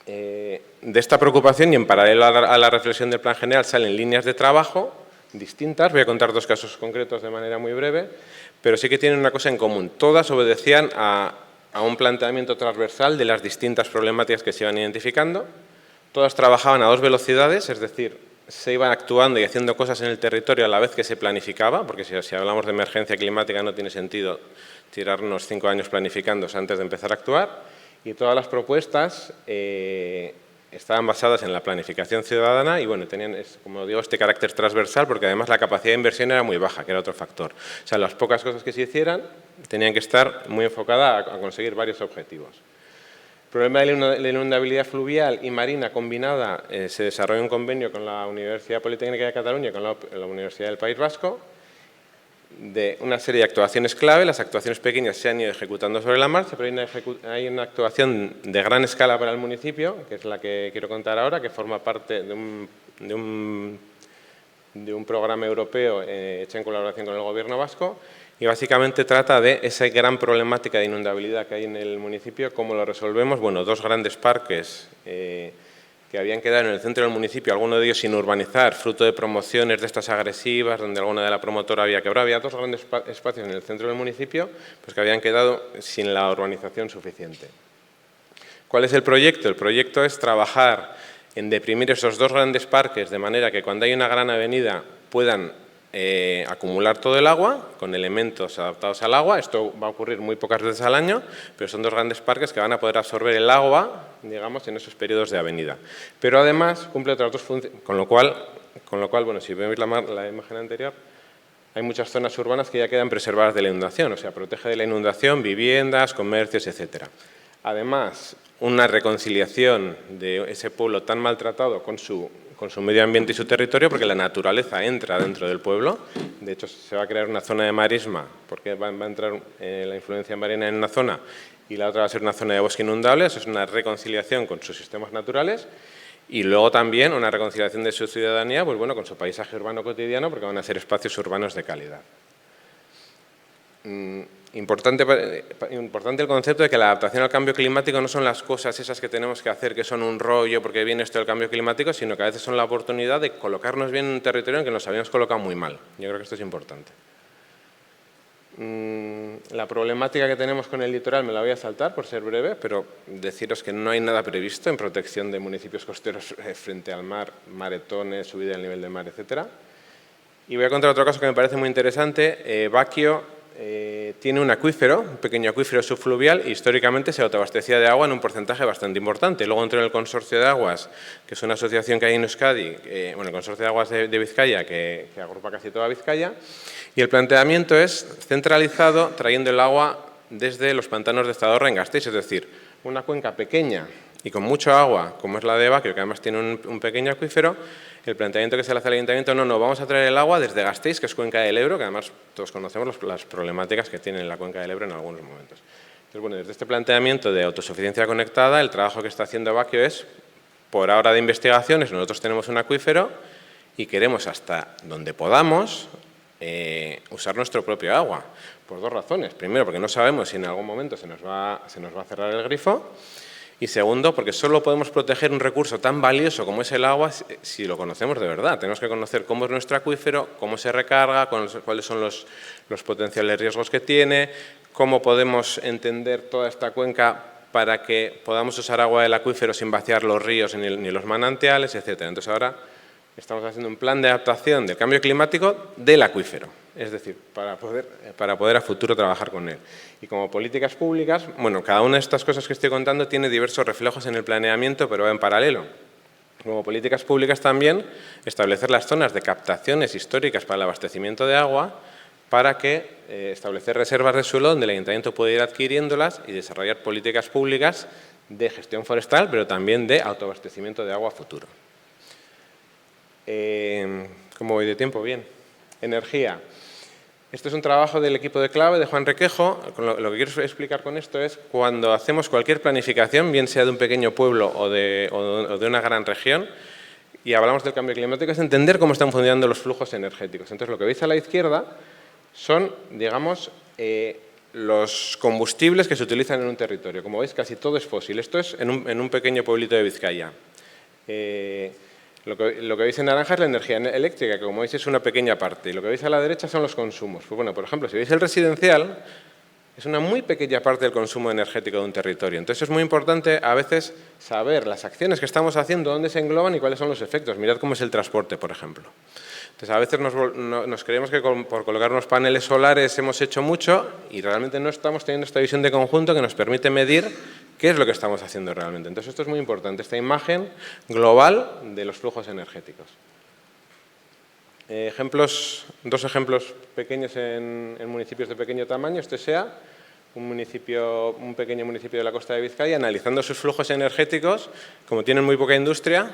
De esta preocupación y en paralelo a la reflexión del plan general salen líneas de trabajo distintas. Voy a contar dos casos concretos de manera muy breve, pero sí que tienen una cosa en común. Todas obedecían a un planteamiento transversal de las distintas problemáticas que se iban identificando. Todas trabajaban a dos velocidades, es decir, se iban actuando y haciendo cosas en el territorio a la vez que se planificaba, porque si hablamos de emergencia climática no tiene sentido tirarnos 5 años planificándose antes de empezar a actuar. Y todas las propuestas estaban basadas en la planificación ciudadana y bueno, tenían, como digo, este carácter transversal porque además la capacidad de inversión era muy baja, que era otro factor. O sea, las pocas cosas que se hicieran tenían que estar muy enfocadas a conseguir varios objetivos. El problema de la inundabilidad fluvial y marina combinada se desarrolló un convenio con la Universidad Politécnica de Cataluña y con la Universidad del País Vasco de una serie de actuaciones clave. Las actuaciones pequeñas se han ido ejecutando sobre la marcha, pero hay una actuación de gran escala para el municipio, que es la que quiero contar ahora, que forma parte de un programa europeo hecho en colaboración con el Gobierno vasco y básicamente trata de esa gran problemática de inundabilidad que hay en el municipio. ¿Cómo lo resolvemos? Bueno, dos grandes parques que habían quedado en el centro del municipio, algunos de ellos sin urbanizar, fruto de promociones de estas agresivas, donde alguna de la promotora había quebrado. Había dos grandes espacios en el centro del municipio pues que habían quedado sin la urbanización suficiente. ¿Cuál es el proyecto? El proyecto es trabajar en deprimir esos dos grandes parques de manera que cuando hay una gran avenida puedan acumular todo el agua con elementos adaptados al agua. Esto va a ocurrir muy pocas veces al año, pero son dos grandes parques que van a poder absorber el agua, digamos, en esos periodos de avenida. Pero además cumple otras dos funciones, con lo cual bueno, si veis la imagen anterior, hay muchas zonas urbanas que ya quedan preservadas de la inundación, o sea, protege de la inundación viviendas, comercios, etcétera. Además, una reconciliación de ese pueblo tan maltratado con su con su medio ambiente y su territorio, porque la naturaleza entra dentro del pueblo. De hecho, se va a crear una zona de marisma, porque va a entrar la influencia marina en una zona y la otra va a ser una zona de bosque inundable. Eso es una reconciliación con sus sistemas naturales. Y luego también una reconciliación de su ciudadanía, pues bueno, con su paisaje urbano cotidiano, porque van a ser espacios urbanos de calidad. Importante el concepto de que la adaptación al cambio climático no son las cosas esas que tenemos que hacer, que son un rollo porque viene esto del cambio climático, sino que a veces son la oportunidad de colocarnos bien en un territorio en que nos habíamos colocado muy mal. Yo creo que esto es importante. La problemática que tenemos con el litoral me la voy a saltar por ser breve, pero deciros que no hay nada previsto en protección de municipios costeros frente al mar, maretones, subida del nivel del mar, etc. Y voy a contar otro caso que me parece muy interesante. Baquio tiene un acuífero, un pequeño acuífero subfluvial, y históricamente se autoabastecía de agua en un porcentaje bastante importante. Luego entró en el Consorcio de Aguas, que es una asociación que hay en Euskadi, bueno, el Consorcio de Aguas de Vizcaya, que agrupa casi toda Vizcaya, y el planteamiento es centralizado, trayendo el agua desde los pantanos de Zadorra en Gasteiz, es decir, una cuenca pequeña y con mucho agua, como es la de Baquio, que además tiene un pequeño acuífero. El planteamiento que se le hace al Ayuntamiento, no, vamos a traer el agua desde Gasteiz, que es cuenca del Ebro, que además todos conocemos las problemáticas que tiene la cuenca del Ebro en algunos momentos. Entonces, bueno, desde este planteamiento de autosuficiencia conectada, el trabajo que está haciendo Baquio es, por ahora de investigaciones, nosotros tenemos un acuífero y queremos hasta donde podamos usar nuestro propio agua, por dos razones. Primero, porque no sabemos si en algún momento se nos va a cerrar el grifo. Y segundo, porque solo podemos proteger un recurso tan valioso como es el agua si lo conocemos de verdad. Tenemos que conocer cómo es nuestro acuífero, cómo se recarga, cuáles son los potenciales riesgos que tiene, cómo podemos entender toda esta cuenca para que podamos usar agua del acuífero sin vaciar los ríos ni los manantiales, etc. Entonces ahora estamos haciendo un plan de adaptación del cambio climático del acuífero, es decir, para poder a futuro trabajar con él. Y como políticas públicas, bueno, cada una de estas cosas que estoy contando tiene diversos reflejos en el planeamiento, pero va en paralelo. Como políticas públicas también, establecer las zonas de captaciones históricas para el abastecimiento de agua, para que establecer reservas de suelo donde el Ayuntamiento puede ir adquiriéndolas y desarrollar políticas públicas de gestión forestal, pero también de autoabastecimiento de agua a futuro. ¿Cómo voy de tiempo? Bien. Energía. Este es un trabajo del equipo de Clave, de Juan Requejo. Lo que quiero explicar con esto es cuando hacemos cualquier planificación, bien sea de un pequeño pueblo o de una gran región, y hablamos del cambio climático, es entender cómo están funcionando los flujos energéticos. Entonces, lo que veis a la izquierda son, digamos, los combustibles que se utilizan en un territorio. Como veis, casi todo es fósil. Esto es en un pequeño pueblito de Vizcaya. Lo que veis en naranja es la energía eléctrica, que como veis es una pequeña parte. Y lo que veis a la derecha son los consumos. Pues bueno, por ejemplo, si veis el residencial, es una muy pequeña parte del consumo energético de un territorio. Entonces es muy importante a veces saber las acciones que estamos haciendo, dónde se engloban y cuáles son los efectos. Mirad cómo es el transporte, por ejemplo. Entonces a veces nos creemos que por colocar unos paneles solares hemos hecho mucho y realmente no estamos teniendo esta visión de conjunto que nos permite medir qué es lo que estamos haciendo realmente. Entonces esto es muy importante, esta imagen global de los flujos energéticos. Dos ejemplos pequeños en municipios de pequeño tamaño. Este sea un pequeño municipio de la costa de Vizcaya, analizando sus flujos energéticos, como tienen muy poca industria,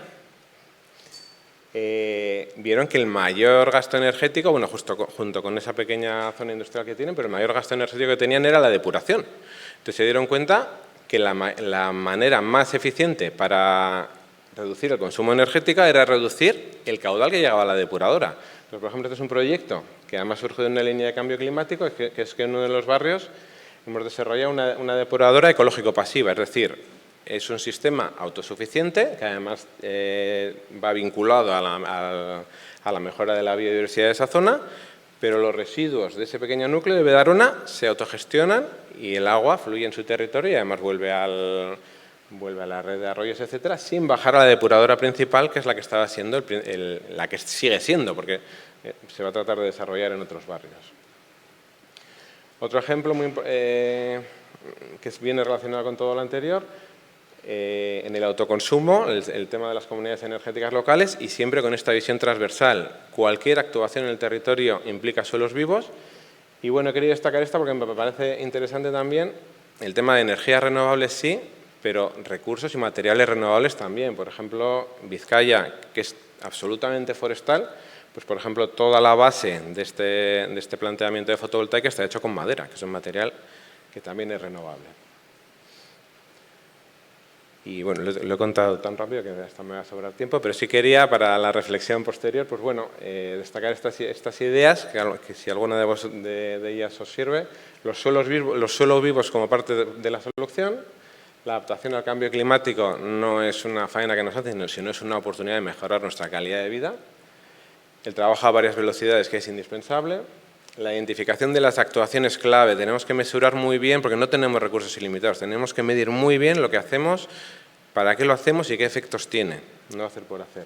vieron que el mayor gasto energético, bueno, junto con esa pequeña zona industrial que tienen, pero el mayor gasto energético que tenían era la depuración. Entonces se dieron cuenta que la manera más eficiente para reducir el consumo energético era reducir el caudal que llegaba a la depuradora. Entonces, por ejemplo, este es un proyecto que además surge de una línea de cambio climático, que es que en uno de los barrios hemos desarrollado una depuradora ecológico-pasiva, es decir, es un sistema autosuficiente que además va vinculado a la mejora de la biodiversidad de esa zona, pero los residuos de ese pequeño núcleo de Bedarona se autogestionan y el agua fluye en su territorio y además vuelve a la red de arroyos, etcétera, sin bajar a la depuradora principal, que es la que estaba siendo la que sigue siendo, porque se va a tratar de desarrollar en otros barrios. Otro ejemplo que viene relacionado con todo lo anterior, en el autoconsumo, el tema de las comunidades energéticas locales y siempre con esta visión transversal. Cualquier actuación en el territorio implica suelos vivos y bueno, he querido destacar esta porque me parece interesante también el tema de energías renovables sí, pero recursos y materiales renovables también. Por ejemplo, Vizcaya, que es absolutamente forestal, pues por ejemplo toda la base de este planteamiento de fotovoltaica está hecho con madera, que es un material que también es renovable. Y bueno, lo he contado tan rápido que hasta me va a sobrar tiempo, pero sí quería, para la reflexión posterior, pues bueno, destacar estas ideas, que si alguna de ellas os sirve, los suelos vivos como parte de la solución. La adaptación al cambio climático no es una faena que nos hacen, sino es una oportunidad de mejorar nuestra calidad de vida. El trabajo a varias velocidades, que es indispensable. La identificación de las actuaciones clave. Tenemos que mesurar muy bien, porque no tenemos recursos ilimitados. Tenemos que medir muy bien lo que hacemos, para qué lo hacemos y qué efectos tiene. No hacer por hacer.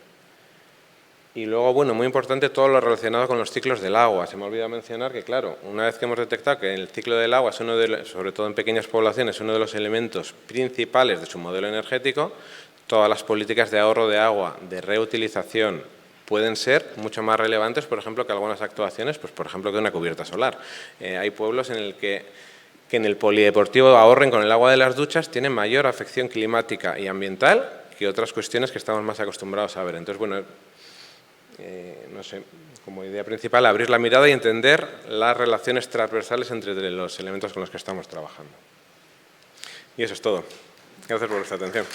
Y luego, bueno, muy importante todo lo relacionado con los ciclos del agua. Se me olvida mencionar que, claro, una vez que hemos detectado que el ciclo del agua es uno sobre todo en pequeñas poblaciones, uno de los elementos principales de su modelo energético, todas las políticas de ahorro de agua, de reutilización, pueden ser mucho más relevantes, por ejemplo, que algunas actuaciones, pues por ejemplo, que una cubierta solar. Hay pueblos en el que en el polideportivo ahorren con el agua de las duchas tienen mayor afección climática y ambiental que otras cuestiones que estamos más acostumbrados a ver. Entonces, bueno, no sé, como idea principal, abrir la mirada y entender las relaciones transversales entre los elementos con los que estamos trabajando. Y eso es todo. Gracias por vuestra atención.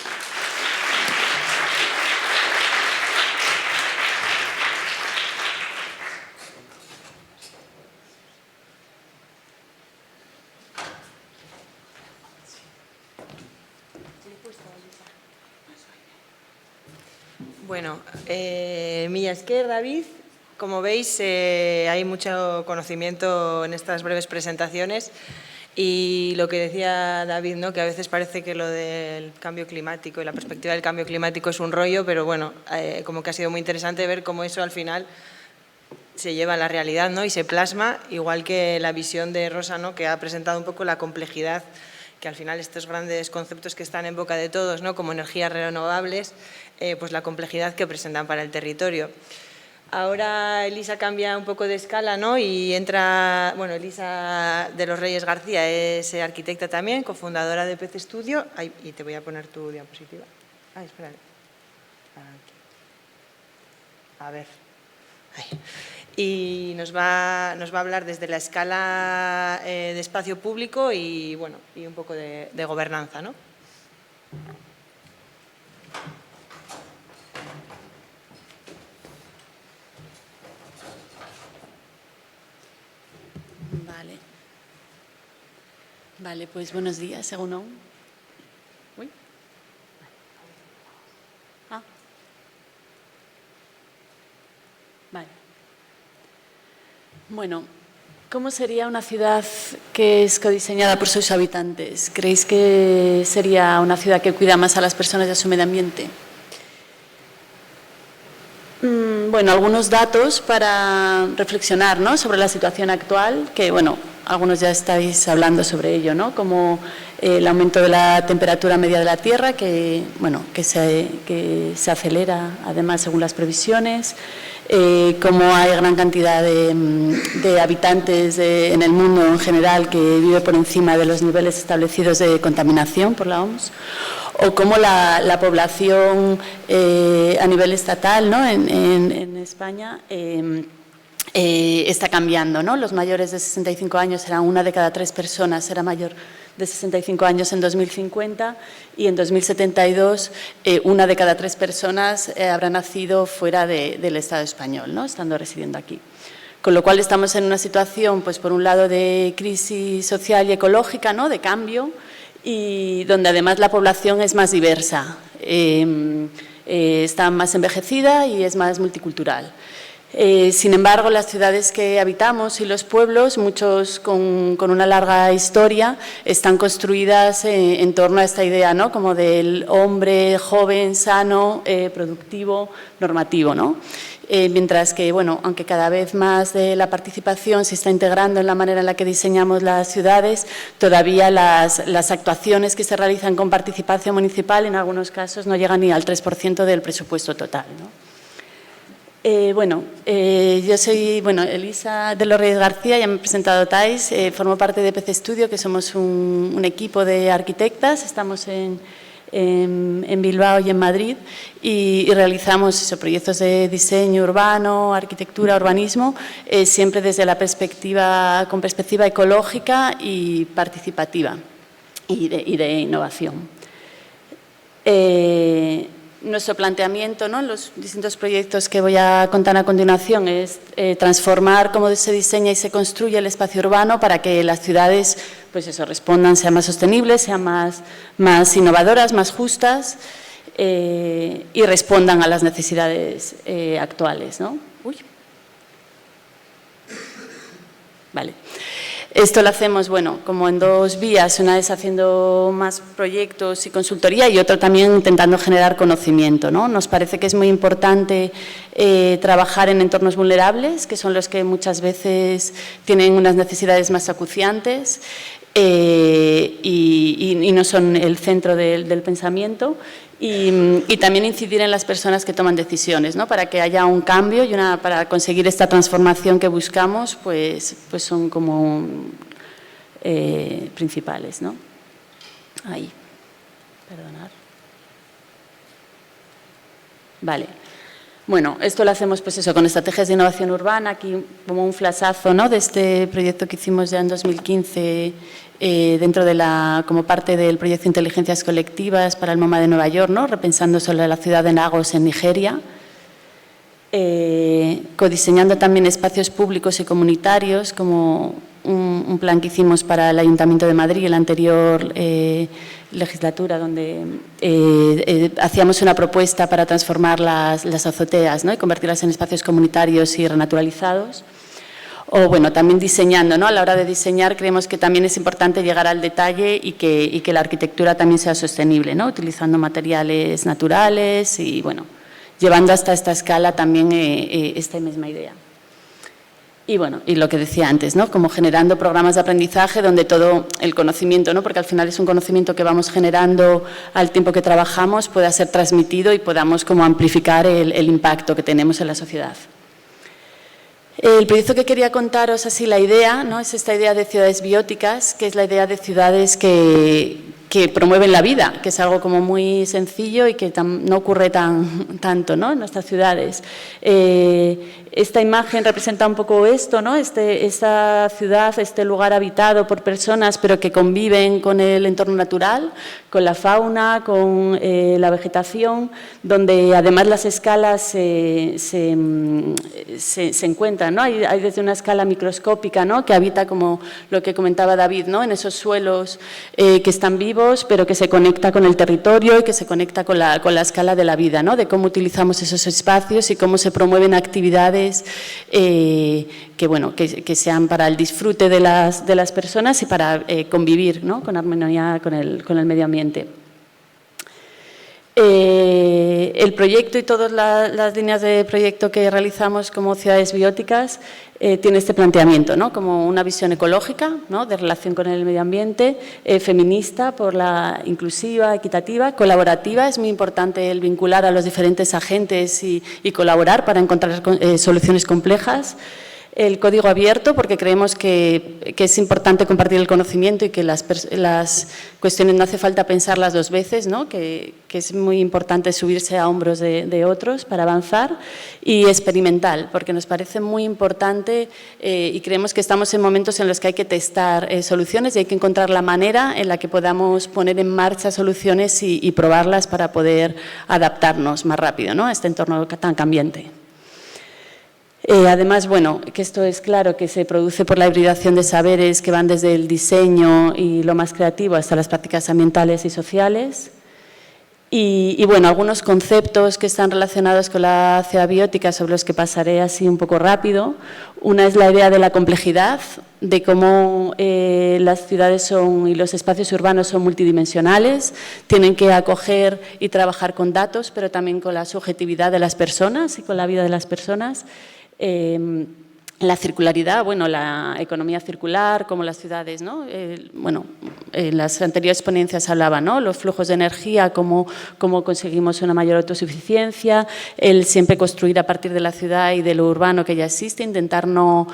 Bueno, mila esker, David. Como veis, hay mucho conocimiento en estas breves presentaciones y lo que decía David, ¿no? Que a veces parece que lo del cambio climático y la perspectiva del cambio climático es un rollo, pero bueno, como que ha sido muy interesante ver cómo eso al final se lleva a la realidad, ¿no? Y se plasma, igual que la visión de Rosa, ¿no? Que ha presentado un poco la complejidad, que al final estos grandes conceptos que están en boca de todos, ¿no? Como energías renovables, pues la complejidad que presentan para el territorio. Ahora Elisa cambia un poco de escala, ¿no? Y entra, bueno, Elisa de los Reyes García es arquitecta también, cofundadora de PC Studio. Ay, y te voy a poner tu diapositiva. Ay, espérate. Aquí. A ver. Ay. Y nos va a hablar desde la escala de espacio público y, bueno, y un poco de gobernanza, ¿no? Vale, pues buenos días, según aún. Uy. Vale. Bueno, ¿cómo sería una ciudad que es codiseñada por sus habitantes? ¿Creéis que sería una ciudad que cuida más a las personas y a su medio ambiente? Bueno, algunos datos para reflexionar, ¿no? Sobre la situación actual, que bueno, algunos ya estáis hablando sobre ello, ¿no? Como el aumento de la temperatura media de la Tierra, que, bueno, que se acelera además según las previsiones, como hay gran cantidad de habitantes en el mundo en general que vive por encima de los niveles establecidos de contaminación por la OMS, o cómo la población a nivel estatal, ¿no? en España está cambiando, ¿no? Los mayores de 65 años serán 1 de cada 3 personas, será mayor de 65 años en 2050 y en 2072 1 de cada 3 personas habrá nacido fuera del Estado español, ¿no? Estando residiendo aquí. Con lo cual estamos en una situación, pues por un lado, de crisis social y ecológica, ¿no? De cambio, y donde además la población es más diversa, está más envejecida y es más multicultural. Sin embargo, las ciudades que habitamos y los pueblos, muchos con una larga historia, están construidas en torno a esta idea, ¿no? Como del hombre joven, sano, productivo, normativo, ¿no? Mientras que, bueno, aunque cada vez más de la participación se está integrando en la manera en la que diseñamos las ciudades, todavía las actuaciones que se realizan con participación municipal en algunos casos no llegan ni al 3% del presupuesto total, ¿no? Yo soy Elisa de los Reyes García, ya me he presentado formo parte de PC Studio, que somos un equipo de arquitectas, estamos en en Bilbao y en Madrid, y realizamos proyectos de diseño urbano, arquitectura, urbanismo, siempre desde la con perspectiva ecológica y participativa y de innovación. Nuestro planteamiento, ¿no?, en los distintos proyectos que voy a contar a continuación es transformar cómo se diseña y se construye el espacio urbano para que las ciudades, pues eso, respondan, sean más sostenibles, sean más innovadoras, más justas y respondan a las necesidades actuales, ¿no? Vale. Esto lo hacemos, bueno, como en dos vías, una es haciendo más proyectos y consultoría y otro también intentando generar conocimiento, ¿no? Nos parece que es muy importante trabajar en entornos vulnerables, que son los que muchas veces tienen unas necesidades más acuciantes y no son el centro del pensamiento. Y también incidir en las personas que toman decisiones, ¿no?, para que haya un cambio y para conseguir esta transformación que buscamos, pues son como principales, ¿no? Ahí, perdonar. Vale. Bueno, esto lo hacemos pues eso, con estrategias de innovación urbana, aquí como un flashazo, ¿no?, de este proyecto que hicimos ya en 2015 dentro de como parte del proyecto Inteligencias Colectivas para el MoMA de Nueva York, ¿no?, repensando sobre la ciudad de Lagos en Nigeria, codiseñando también espacios públicos y comunitarios, como un plan que hicimos para el Ayuntamiento de Madrid en la anterior legislatura, donde hacíamos una propuesta para transformar las azoteas, ¿no?, y convertirlas en espacios comunitarios y renaturalizados. O, bueno, también diseñando, ¿no? A la hora de diseñar creemos que también es importante llegar al detalle y que la arquitectura también sea sostenible, ¿no?, utilizando materiales naturales y, bueno, llevando hasta esta escala también esta misma idea. Y, bueno, y lo que decía antes, ¿no?, como generando programas de aprendizaje donde todo el conocimiento, ¿no?, porque al final es un conocimiento que vamos generando al tiempo que trabajamos, pueda ser transmitido y podamos como amplificar el impacto que tenemos en la sociedad. El proyecto que quería contaros, así la idea, ¿no?, es esta idea de ciudades bióticas, que es la idea de ciudades que promueven la vida, que es algo como muy sencillo y que no ocurre tanto, ¿no?, en nuestras ciudades. Esta imagen representa un poco esto, ¿no?, esta ciudad, este lugar habitado por personas, pero que conviven con el entorno natural, con la fauna, con la vegetación, donde además las escalas se encuentran, ¿no? Hay desde una escala microscópica, ¿no?, que habita, como lo que comentaba David, ¿no?, en esos suelos que están vivos, pero que se conecta con el territorio y que se conecta con la escala de la vida, ¿no?, de cómo utilizamos esos espacios y cómo se promueven actividades que sean para el disfrute de las personas y para convivir, ¿no?, con armonía con el medio ambiente. El proyecto y todas las líneas de proyecto que realizamos como ciudades bióticas tiene este planteamiento, ¿no?, como una visión ecológica, ¿no?, de relación con el medio ambiente, feminista, por la inclusiva, equitativa, colaborativa. Es muy importante el vincular a los diferentes agentes y colaborar para encontrar soluciones complejas. El código abierto, porque creemos que es importante compartir el conocimiento y que las cuestiones no hace falta pensarlas dos veces, ¿no?, que es muy importante subirse a hombros de otros para avanzar. Y experimental, porque nos parece muy importante y creemos que estamos en momentos en los que hay que testar soluciones y hay que encontrar la manera en la que podamos poner en marcha soluciones y probarlas para poder adaptarnos más rápido, ¿no?, a este entorno tan cambiante. Además, bueno, que esto es claro que se produce por la hibridación de saberes que van desde el diseño y lo más creativo hasta las prácticas ambientales y sociales. Y bueno, algunos conceptos que están relacionados con la ciudad biótica sobre los que pasaré así un poco rápido. Una es la idea de la complejidad, de cómo las ciudades y los espacios urbanos son multidimensionales, tienen que acoger y trabajar con datos, pero también con la subjetividad de las personas y con la vida de las personas. la circularidad, bueno, la economía circular, como las ciudades, ¿no? Bueno, en las anteriores ponencias hablaba, ¿no? Los flujos de energía, cómo conseguimos una mayor autosuficiencia, el siempre construir a partir de la ciudad y de lo urbano que ya existe, intentar no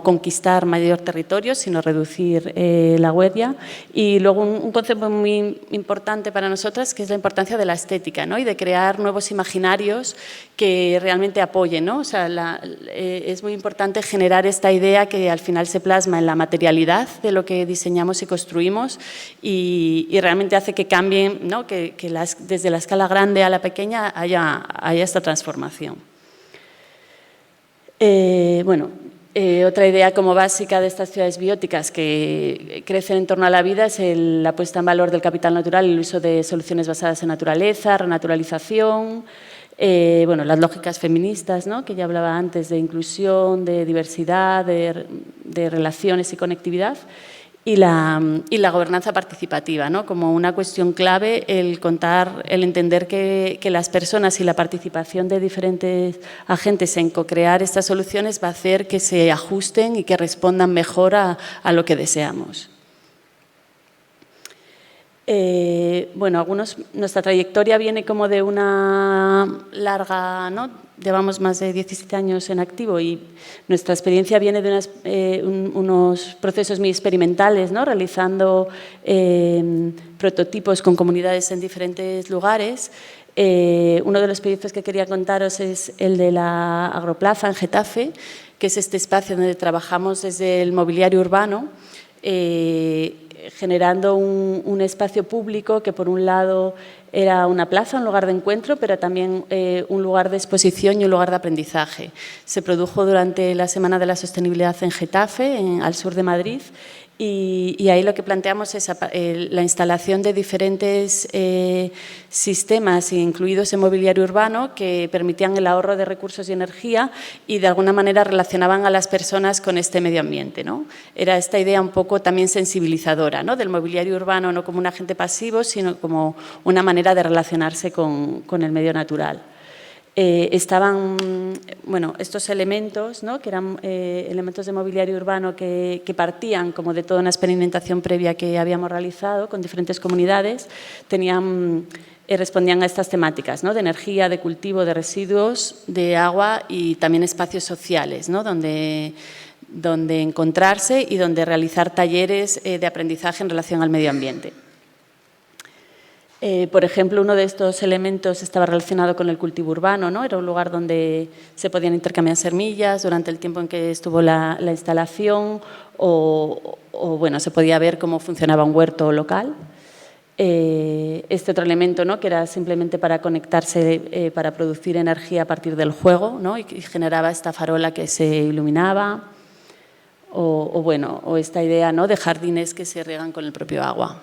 conquistar mayor territorio, sino reducir la huella. Y luego un concepto muy importante para nosotras, que es la importancia de la estética, ¿no? Y de crear nuevos imaginarios que realmente apoyen, ¿no? O sea, es muy importante generar esta idea que al final se plasma en la materialidad de lo que diseñamos y construimos y realmente hace que cambien, ¿no? que desde la escala grande a la pequeña haya esta transformación. Otra idea como básica de estas ciudades bióticas que crecen en torno a la vida es la puesta en valor del capital natural y el uso de soluciones basadas en naturaleza, renaturalización. Las lógicas feministas, ¿no? Que ya hablaba antes, de inclusión, de diversidad, de relaciones y conectividad, y la gobernanza participativa, ¿no? Como una cuestión clave, el entender que las personas y la participación de diferentes agentes en co-crear estas soluciones va a hacer que se ajusten y que respondan mejor a lo que deseamos. Nuestra trayectoria viene como de una larga, ¿no? Llevamos más de 17 años en activo y nuestra experiencia viene de unos procesos muy experimentales, ¿no? Realizando prototipos con comunidades en diferentes lugares. Uno de los proyectos que quería contaros es el de la Agroplaza en Getafe, que es este espacio donde trabajamos desde el mobiliario urbano, generando un espacio público que por un lado era una plaza, un lugar de encuentro, pero también un lugar de exposición y un lugar de aprendizaje. Se produjo durante la Semana de la Sostenibilidad en Getafe, al sur de Madrid, y ahí lo que planteamos es la instalación de diferentes sistemas, incluidos en mobiliario urbano, que permitían el ahorro de recursos y energía y de alguna manera relacionaban a las personas con este medio ambiente, ¿no? Era esta idea un poco también sensibilizadora, ¿no? Del mobiliario urbano no como un agente pasivo, sino como una manera de relacionarse con el medio natural. Estaban estos elementos, ¿no? Que eran elementos de mobiliario urbano que partían como de toda una experimentación previa que habíamos realizado con diferentes comunidades, respondían a estas temáticas, ¿no? De energía, de cultivo, de residuos, de agua y también espacios sociales, ¿no? donde encontrarse y donde realizar talleres de aprendizaje en relación al medio ambiente. Por ejemplo, uno de estos elementos estaba relacionado con el cultivo urbano, ¿no? Era un lugar donde se podían intercambiar semillas durante el tiempo en que estuvo la instalación se podía ver cómo funcionaba un huerto local. Este otro elemento, ¿no? Que era simplemente para conectarse, para producir energía a partir del juego, ¿no? Y generaba esta farola que se iluminaba. O esta idea, ¿no? De jardines que se riegan con el propio agua.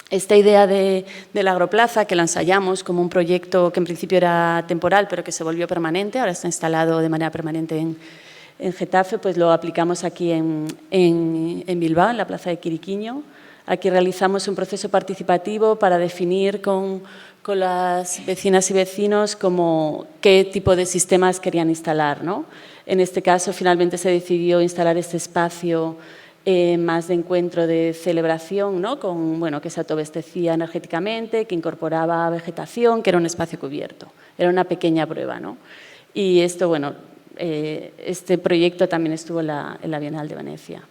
Esta idea de la Agroplaza, que la ensayamos como un proyecto que en principio era temporal, pero que se volvió permanente, ahora está instalado de manera permanente en Getafe, pues lo aplicamos aquí en Bilbao, en la Plaza de Quiriquiño. Aquí realizamos un proceso participativo para definir con las vecinas y vecinos como qué tipo de sistemas querían instalar, ¿no? En este caso, finalmente se decidió instalar este espacio más de encuentro, de celebración, ¿no? Que se autoabastecía energéticamente, que incorporaba vegetación, que era un espacio cubierto. Era una pequeña prueba, ¿no? Y esto, este proyecto también estuvo en la Bienal de Venecia.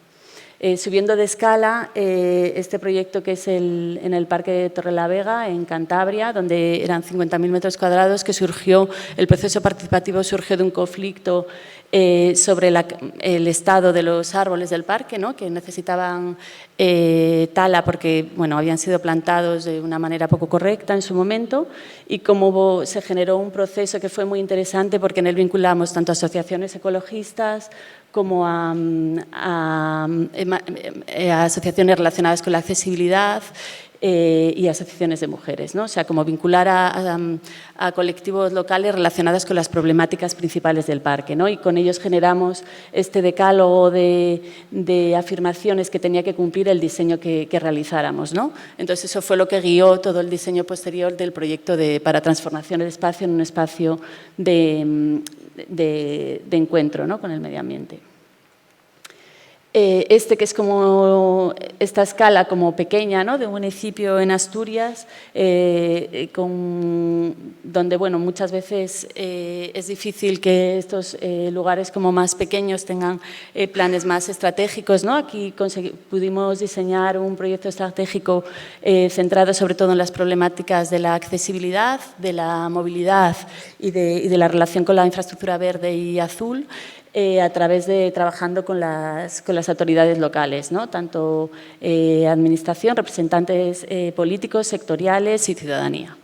Subiendo de escala, este proyecto que es en el Parque de Torrelavega, en Cantabria, donde eran 50.000 metros cuadrados, el proceso participativo surgió de un conflicto sobre el estado de los árboles del parque, ¿no? Que necesitaban tala porque habían sido plantados de una manera poco correcta en su momento, y cómo se generó un proceso que fue muy interesante porque en él vinculamos tanto asociaciones ecologistas como a asociaciones relacionadas con la accesibilidad, y asociaciones de mujeres, ¿no? O sea, como vincular a colectivos locales relacionados con las problemáticas principales del parque, ¿no? Y con ellos generamos este decálogo de afirmaciones que tenía que cumplir el diseño que realizáramos, ¿no? Entonces, eso fue lo que guió todo el diseño posterior del proyecto para transformación del espacio en un espacio de encuentro, ¿no?, con el medio ambiente. Que es como esta escala como pequeña, ¿no?, de un municipio en Asturias, donde bueno, muchas veces es difícil que estos lugares como más pequeños tengan planes más estratégicos, ¿no? Aquí pudimos diseñar un proyecto estratégico centrado sobre todo en las problemáticas de la accesibilidad, de la movilidad y de la relación con la infraestructura verde y azul, a través de trabajando con las autoridades locales, ¿no? Tanto administración, representantes políticos, sectoriales y ciudadanía.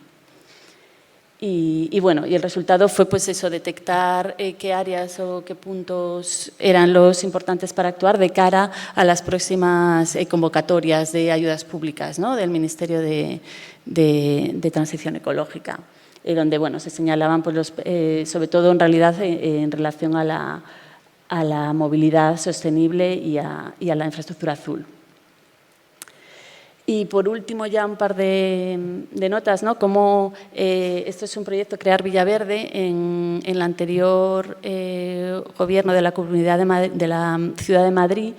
Y bueno, y el resultado fue pues eso, detectar qué áreas o qué puntos eran los importantes para actuar de cara a las próximas convocatorias de ayudas públicas, ¿no?, del Ministerio de Transición Ecológica, donde bueno, se señalaban pues, sobre todo en realidad en relación a la movilidad sostenible y a la infraestructura azul. Y por último, ya un par de notas, ¿no? Como esto es un proyecto, Crear Villaverde, en el anterior gobierno de la Comunidad de la Ciudad de Madrid,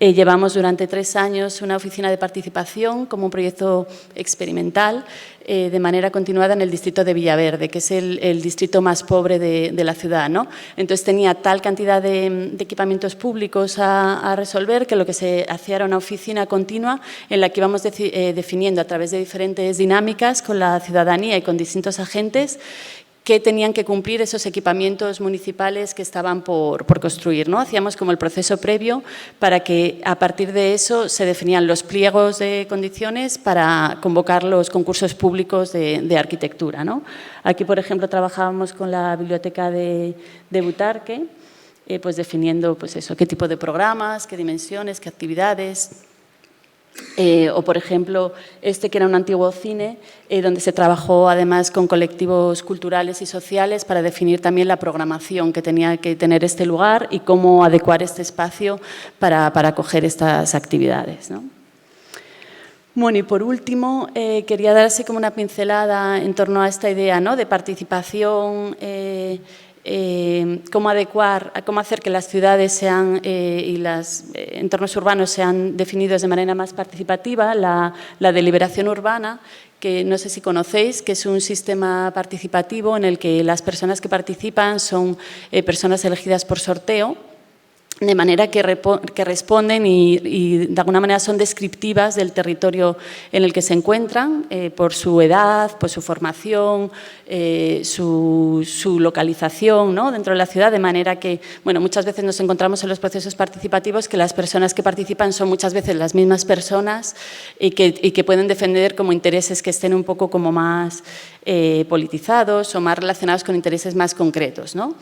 llevamos durante 3 años una oficina de participación como un proyecto experimental de manera continuada en el distrito de Villaverde, que es el distrito más pobre de la ciudad, ¿no? Entonces tenía tal cantidad de equipamientos públicos a resolver que lo que se hacía era una oficina continua en la que íbamos definiendo a través de diferentes dinámicas con la ciudadanía y con distintos agentes que tenían que cumplir esos equipamientos municipales que estaban por construir, ¿no? Hacíamos como el proceso previo para que a partir de eso se definían los pliegos de condiciones para convocar los concursos públicos de arquitectura, ¿no? Aquí, por ejemplo, trabajábamos con la biblioteca de Butarque, pues definiendo pues eso, qué tipo de programas, qué dimensiones, qué actividades. O, por ejemplo, que era un antiguo cine, donde se trabajó además con colectivos culturales y sociales para definir también la programación que tenía que tener este lugar y cómo adecuar este espacio para acoger estas actividades, ¿no? Bueno, y por último, quería dar así como una pincelada en torno a esta idea, ¿no?, de participación, cómo hacer que las ciudades sean y los entornos urbanos sean definidos de manera más participativa, la deliberación urbana, que no sé si conocéis, que es un sistema participativo en el que las personas que participan son personas elegidas por sorteo, de manera que responden y de alguna manera son descriptivas del territorio en el que se encuentran, por su edad, por su formación, su localización, ¿no?, dentro de la ciudad, de manera que, bueno, muchas veces nos encontramos en los procesos participativos que las personas que participan son muchas veces las mismas personas y que pueden defender como intereses que estén un poco como más politizados o más relacionados con intereses más concretos, ¿no?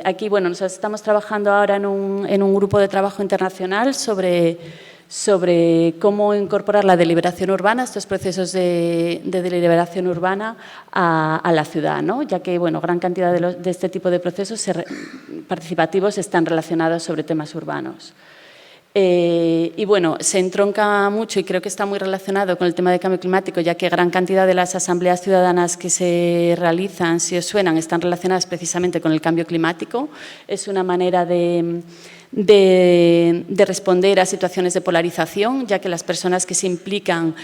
Aquí, bueno, nosotros estamos trabajando ahora en un grupo de trabajo internacional sobre cómo incorporar la deliberación urbana, estos procesos de deliberación urbana a la ciudad, ¿no? Ya que, bueno, gran cantidad de este tipo de procesos participativos están relacionados sobre temas urbanos. Y bueno, se entronca mucho y creo que está muy relacionado con el tema de cambio climático, ya que gran cantidad de las asambleas ciudadanas que se realizan, si os suenan, están relacionadas precisamente con el cambio climático. Es una manera de responder a situaciones de polarización, ya que las personas que se implican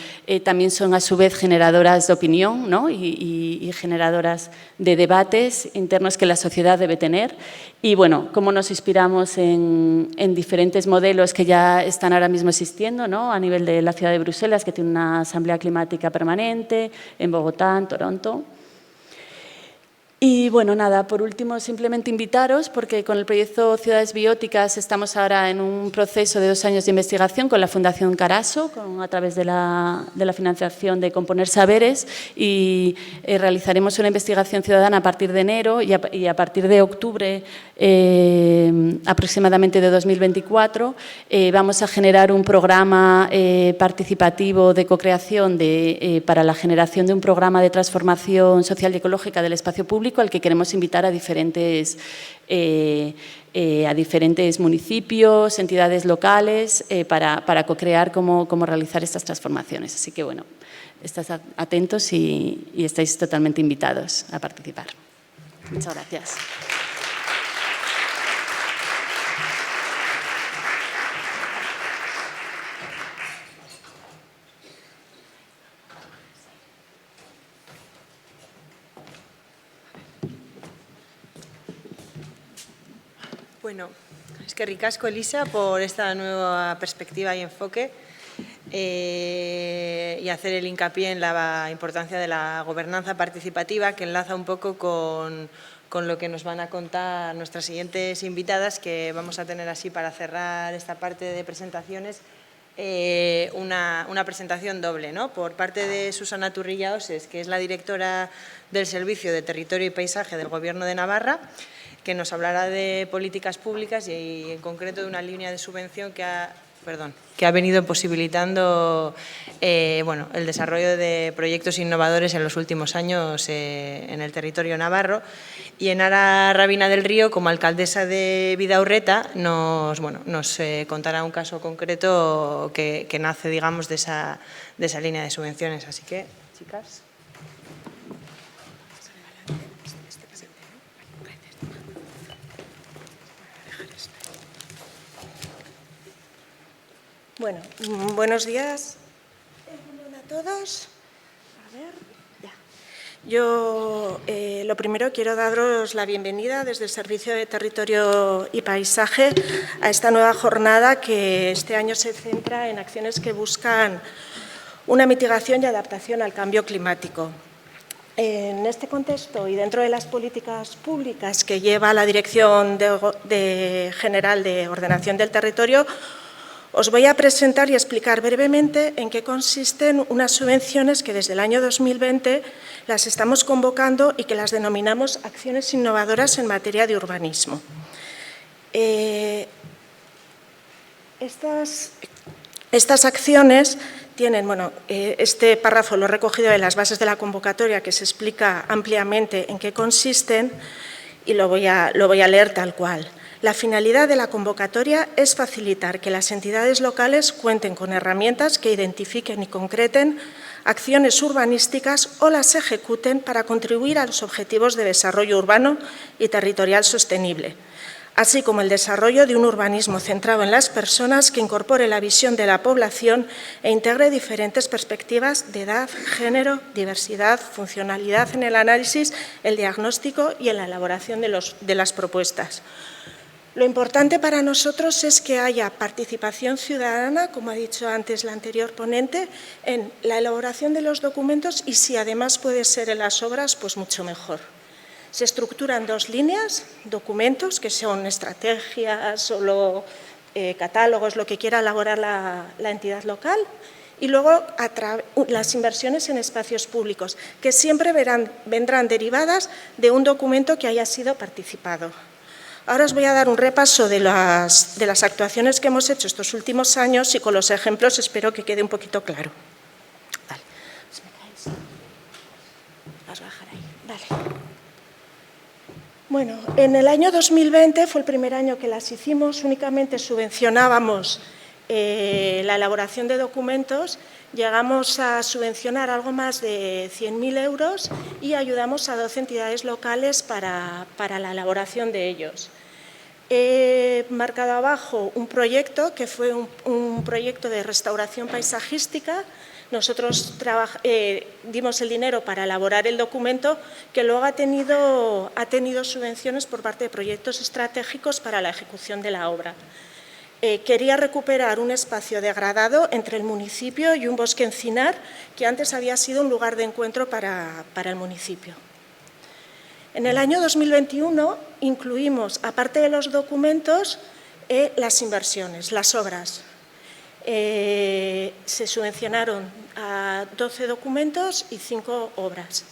también son a su vez generadoras de opinión, ¿no?, y generadoras de debates internos que la sociedad debe tener. Y bueno, cómo nos inspiramos en diferentes modelos que ya están ahora mismo existiendo, ¿no?, a nivel de la ciudad de Bruselas, que tiene una asamblea climática permanente, en Bogotá, en Toronto. Y bueno, nada, por último, simplemente invitaros, porque con el proyecto Ciudades Bióticas estamos ahora en un proceso de 2 años de investigación con la Fundación Caraso, a través de la financiación de Componer Saberes, y realizaremos una investigación ciudadana a partir de enero y a partir de octubre aproximadamente de 2024 vamos a generar un programa participativo de co-creación para la generación de un programa de transformación social y ecológica del espacio público, al que queremos invitar a diferentes municipios, entidades locales, para co-crear cómo realizar estas transformaciones. Así que, bueno, estáis atentos y estáis totalmente invitados a participar. Muchas gracias. Bueno, es que ricasco, Elisa, por esta nueva perspectiva y enfoque y hacer el hincapié en la importancia de la gobernanza participativa, que enlaza un poco con lo que nos van a contar nuestras siguientes invitadas, que vamos a tener así para cerrar esta parte de presentaciones. Una presentación doble, ¿no? Por parte de Susana Turrilla Oses, que es la directora del Servicio de Territorio y Paisaje del Gobierno de Navarra, que nos hablará de políticas públicas y en concreto de una línea de subvención que ha venido posibilitando el desarrollo de proyectos innovadores en los últimos años en el territorio navarro. Y Enara Rabina del Río, como alcaldesa de Bidaurreta, nos contará un caso concreto que nace, digamos, de esa línea de subvenciones. Así que, chicas. Bueno, buenos días a todos. A ver, ya. Yo lo primero quiero daros la bienvenida desde el Servicio de Territorio y Paisaje a esta nueva jornada que este año se centra en acciones que buscan una mitigación y adaptación al cambio climático. En este contexto y dentro de las políticas públicas que lleva la Dirección General de Ordenación del Territorio, os voy a presentar y explicar brevemente en qué consisten unas subvenciones que desde el año 2020 las estamos convocando y que las denominamos acciones innovadoras en materia de urbanismo. Estas acciones tienen, este párrafo lo he recogido de las bases de la convocatoria, que se explica ampliamente en qué consisten y lo voy a leer tal cual. La finalidad de la convocatoria es facilitar que las entidades locales cuenten con herramientas que identifiquen y concreten acciones urbanísticas o las ejecuten para contribuir a los objetivos de desarrollo urbano y territorial sostenible, así como el desarrollo de un urbanismo centrado en las personas que incorpore la visión de la población e integre diferentes perspectivas de edad, género, diversidad, funcionalidad en el análisis, el diagnóstico y en la elaboración de las propuestas. Lo importante para nosotros es que haya participación ciudadana, como ha dicho antes la anterior ponente, en la elaboración de los documentos y si además puede ser en las obras, pues mucho mejor. Se estructuran 2 líneas, documentos, que son estrategias o catálogos, lo que quiera elaborar la entidad local, y luego las inversiones en espacios públicos, que siempre vendrán derivadas de un documento que haya sido participado. Ahora os voy a dar un repaso de las actuaciones que hemos hecho estos últimos años y con los ejemplos espero que quede un poquito claro. Vale. Vas a bajar ahí. Vale. Bueno, en el año 2020 fue el primer año que las hicimos, únicamente subvencionábamos la elaboración de documentos, llegamos a subvencionar algo más de 100.000 euros y ayudamos a 12 entidades locales para la elaboración de ellos. He marcado abajo un proyecto que fue un proyecto de restauración paisajística. Nosotros dimos el dinero para elaborar el documento, que luego ha tenido subvenciones por parte de proyectos estratégicos para la ejecución de la obra. Quería recuperar un espacio degradado entre el municipio y un bosque encinar que antes había sido un lugar de encuentro para el municipio. En el año 2021 incluimos, aparte de los documentos, las inversiones, las obras. Se subvencionaron a 12 documentos y 5 obras,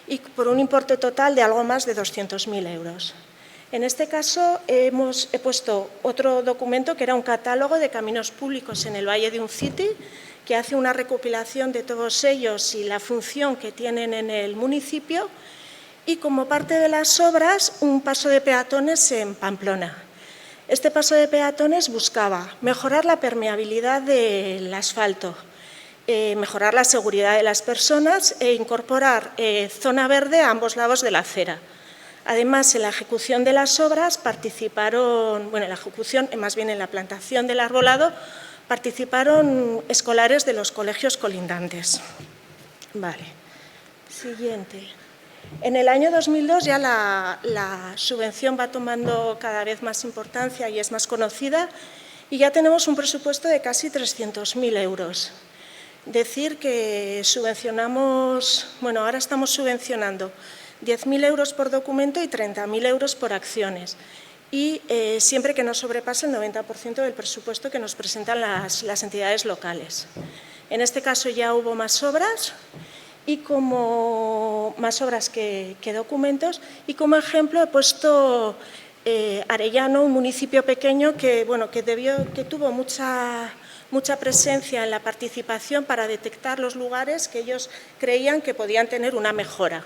y por un importe total de algo más de 200.000 euros. En este caso he puesto otro documento que era un catálogo de caminos públicos en el Valle de Unciti, que hace una recopilación de todos ellos y la función que tienen en el municipio, y como parte de las obras un paso de peatones en Pamplona. Este paso de peatones buscaba mejorar la permeabilidad del asfalto, mejorar la seguridad de las personas e incorporar zona verde a ambos lados de la acera. Además, en la ejecución de las obras participaron, bueno, en la ejecución, más bien en la plantación del arbolado, participaron escolares de los colegios colindantes. Vale. Siguiente. En el año 2002 ya la subvención va tomando cada vez más importancia y es más conocida, y ya tenemos un presupuesto de casi 300.000 euros. Decir que subvencionamos, bueno, ahora estamos subvencionando 10.000 euros por documento y 30.000 euros por acciones, y siempre que no sobrepase el 90% del presupuesto que nos presentan las entidades locales. En este caso ya hubo más obras, y como más obras que documentos, y como ejemplo he puesto Arellano, un municipio pequeño que tuvo mucha presencia en la participación para detectar los lugares que ellos creían que podían tener una mejora.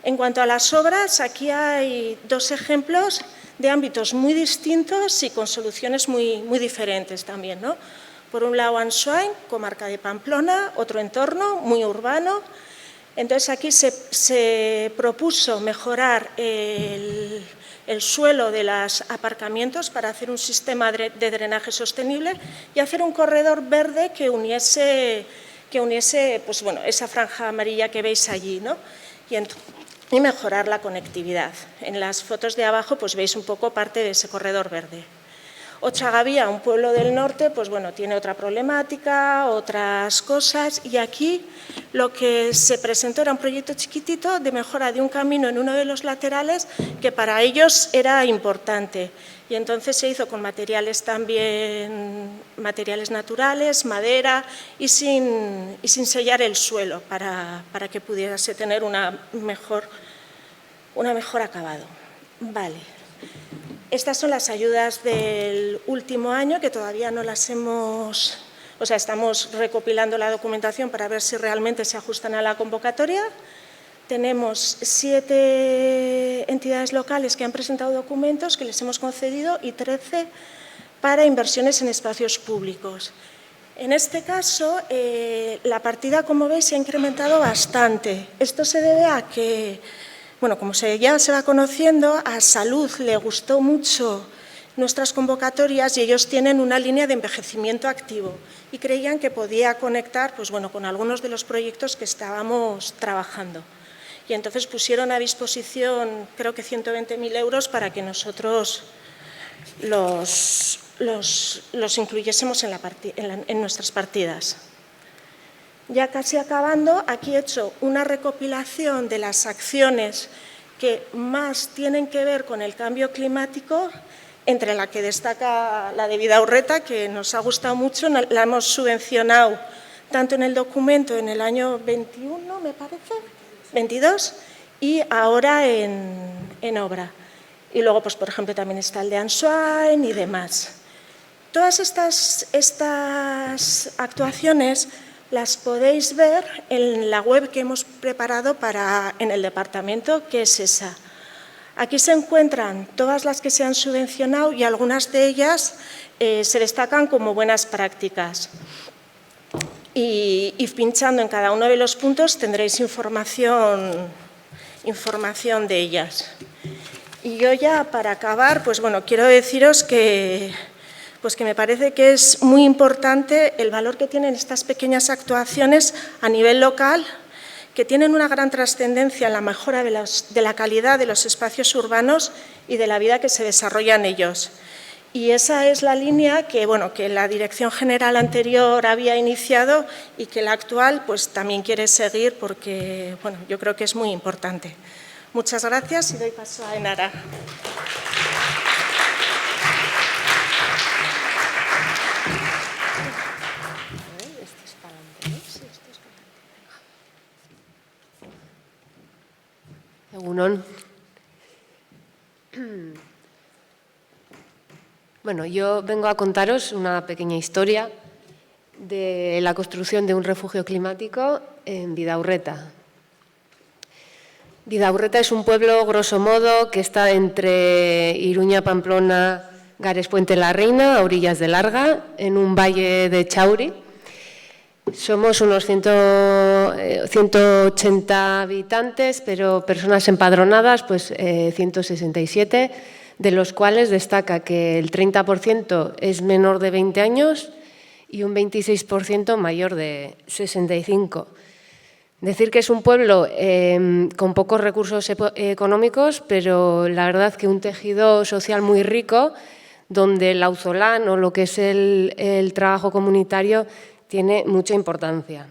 En cuanto a las obras, aquí hay 2 ejemplos de ámbitos muy distintos y con soluciones muy diferentes también, ¿no? Por un lado, Ansoain, comarca de Pamplona, otro entorno muy urbano. Entonces, aquí se propuso mejorar el suelo de los aparcamientos para hacer un sistema de drenaje sostenible y hacer un corredor verde que uniese pues, bueno, esa franja amarilla que veis allí, ¿no? Y mejorar la conectividad. En las fotos de abajo pues, veis un poco parte de ese corredor verde. Ochagavía, un pueblo del norte, pues bueno, tiene otra problemática, otras cosas, y aquí lo que se presentó era un proyecto chiquitito de mejora de un camino en uno de los laterales que para ellos era importante, y entonces se hizo con materiales también, materiales naturales, madera, y sin sellar el suelo para que pudiese tener un mejor acabado. Vale. Estas son las ayudas del último año, que todavía no las hemos... O sea, estamos recopilando la documentación para ver si realmente se ajustan a la convocatoria. Tenemos 7 entidades locales que han presentado documentos que les hemos concedido y 13 para inversiones en espacios públicos. En este caso, la partida, como veis, se ha incrementado bastante. Esto se debe a que... Bueno, como ya se va conociendo, a Salud le gustó mucho nuestras convocatorias y ellos tienen una línea de envejecimiento activo y creían que podía conectar pues, bueno, con algunos de los proyectos que estábamos trabajando. Y entonces pusieron a disposición, creo que 120.000 euros para que nosotros los incluyésemos en nuestras partidas. Ya casi acabando, aquí he hecho una recopilación de las acciones que más tienen que ver con el cambio climático, entre la que destaca la de Bidaurreta, que nos ha gustado mucho, la hemos subvencionado tanto en el documento en el año 21, me parece, 22, y ahora en obra. Y luego, pues, por ejemplo, también está el de Ansoain y demás. Todas estas actuaciones las podéis ver en la web que hemos preparado en el departamento, que es esa. Aquí se encuentran todas las que se han subvencionado y algunas de ellas se destacan como buenas prácticas. Y pinchando en cada uno de los puntos tendréis información de ellas. Y yo ya, para acabar, pues bueno, quiero deciros que me parece que es muy importante el valor que tienen estas pequeñas actuaciones a nivel local, que tienen una gran trascendencia en la mejora de la calidad de los espacios urbanos y de la vida que se desarrolla en ellos. Y esa es la línea que la Dirección General anterior había iniciado y que la actual pues, también quiere seguir porque yo creo que es muy importante. Muchas gracias y doy paso a Enara. Egunon. Bueno, yo vengo a contaros una pequeña historia de la construcción de un refugio climático en Bidaurreta. Bidaurreta es un pueblo, grosso modo, que está entre Iruña, Pamplona, Gares, Puente la Reina, a orillas de Larga, en un valle de Chauri. Somos unos 180 habitantes, pero personas empadronadas, pues 167, de los cuales destaca que el 30% es menor de 20 años y un 26% mayor de 65. Decir que es un pueblo con pocos recursos económicos, pero la verdad que un tejido social muy rico, donde el auzolán o lo que es el trabajo comunitario tiene mucha importancia.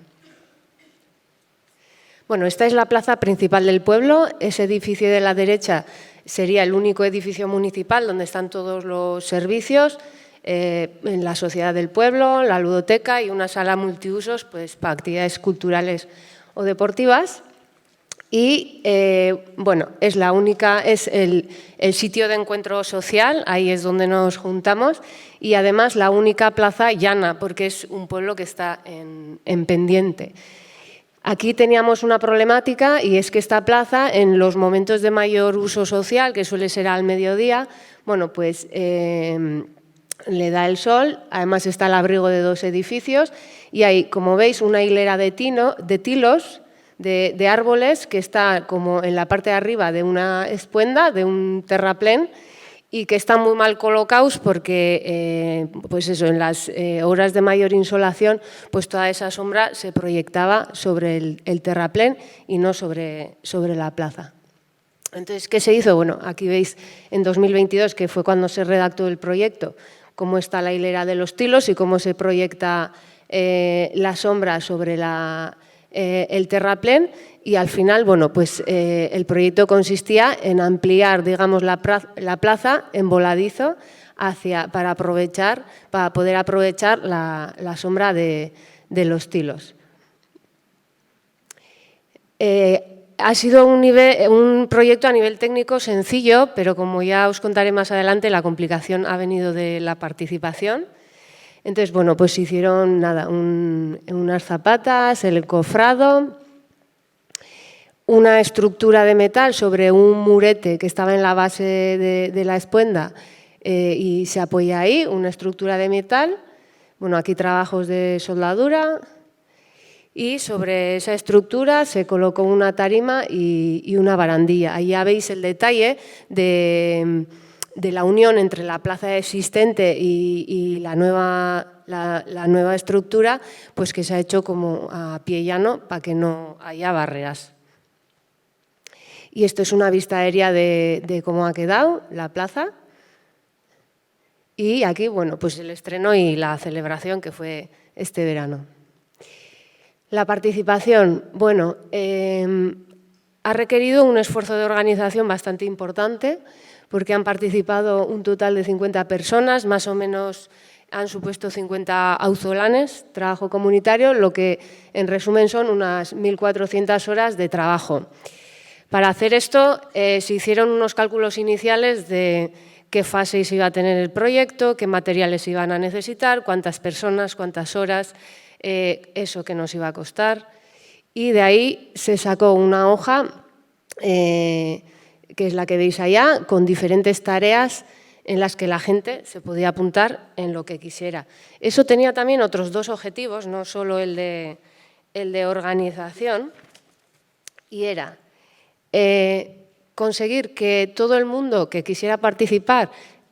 Bueno, esta es la plaza principal del pueblo. Ese edificio de la derecha sería el único edificio municipal donde están todos los servicios, en la sociedad del pueblo, la ludoteca y una sala multiusos pues, para actividades culturales o deportivas. Y bueno, es el sitio de encuentro social, ahí es donde nos juntamos, y además la única plaza llana, porque es un pueblo que está en pendiente. Aquí teníamos una problemática y es que esta plaza, en los momentos de mayor uso social, que suele ser al mediodía, bueno, pues le da el sol, además está al abrigo de dos edificios y hay, como veis, una hilera de tilos, de árboles que está como en la parte de arriba de una espuenda, de un terraplén, y que están muy mal colocados porque pues eso, en las horas de mayor insolación pues toda esa sombra se proyectaba sobre el terraplén y no sobre la plaza. Entonces, ¿qué se hizo? Bueno, aquí veis en 2022, que fue cuando se redactó el proyecto, cómo está la hilera de los tilos y cómo se proyecta la sombra sobre el terraplén, y al final, bueno, pues el proyecto consistía en ampliar, digamos, la plaza en voladizo para poder aprovechar la sombra de los tilos. Ha sido un proyecto a nivel técnico sencillo, pero como ya os contaré más adelante, la complicación ha venido de la participación. Entonces, bueno, pues se hicieron unas zapatas, el encofrado, una estructura de metal sobre un murete que estaba en la base de la espuenda y se apoya ahí, una estructura de metal. Bueno, aquí trabajos de soldadura y sobre esa estructura se colocó una tarima y una barandilla. Ahí ya veis el detalle de la unión entre la plaza existente y la nueva estructura, pues que se ha hecho como a pie llano para que no haya barreras. Y esto es una vista aérea de cómo ha quedado la plaza. Y aquí, bueno, pues el estreno y la celebración que fue este verano. La participación, bueno, ha requerido un esfuerzo de organización bastante importante, porque han participado un total de 50 personas, más o menos han supuesto 50 auzolanes, trabajo comunitario, lo que en resumen son unas 1.400 horas de trabajo. Para hacer esto se hicieron unos cálculos iniciales de qué fase se iba a tener el proyecto, qué materiales se iban a necesitar, cuántas personas, cuántas horas, eso que nos iba a costar. Y de ahí se sacó una hoja, que es la que veis allá, con diferentes tareas en las que la gente se podía apuntar en lo que quisiera. Eso tenía también otros dos objetivos, no solo el de organización, y era conseguir que todo el mundo que quisiera participar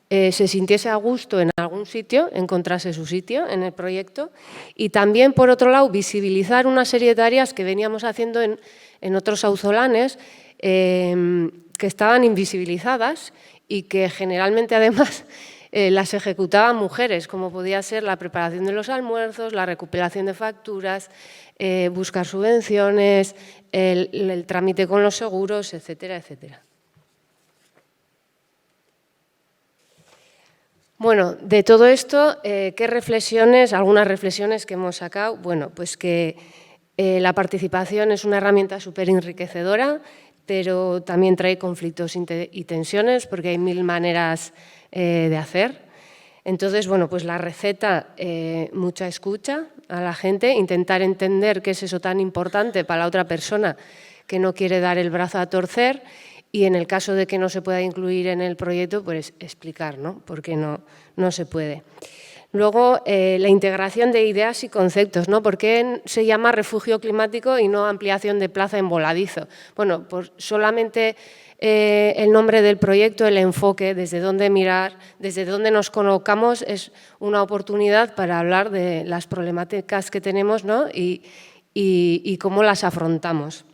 se sintiese a gusto en algún sitio, encontrase su sitio en el proyecto, y también, por otro lado, visibilizar una serie de tareas que veníamos haciendo en otros auzolanes que estaban invisibilizadas y que generalmente, además, las ejecutaban mujeres, como podía ser la preparación de los almuerzos, la recuperación de facturas, buscar subvenciones, el trámite con los seguros, etcétera, etcétera. Bueno, de todo esto, ¿qué reflexiones? Algunas reflexiones que hemos sacado. Bueno, pues que la participación es una herramienta súper enriquecedora, pero también trae conflictos y tensiones porque hay mil maneras de hacer. Entonces, bueno, pues la receta, mucha escucha a la gente, intentar entender qué es eso tan importante para la otra persona que no quiere dar el brazo a torcer. Y en el caso de que no se pueda incluir en el proyecto, pues explicar, ¿no? Porque no se puede. Luego, la integración de ideas y conceptos, ¿no? ¿Por qué se llama refugio climático y no ampliación de plaza en voladizo? Bueno, pues solamente el nombre del proyecto, el enfoque, desde dónde mirar, desde dónde nos colocamos, es una oportunidad para hablar de las problemáticas que tenemos, ¿no? y cómo las afrontamos.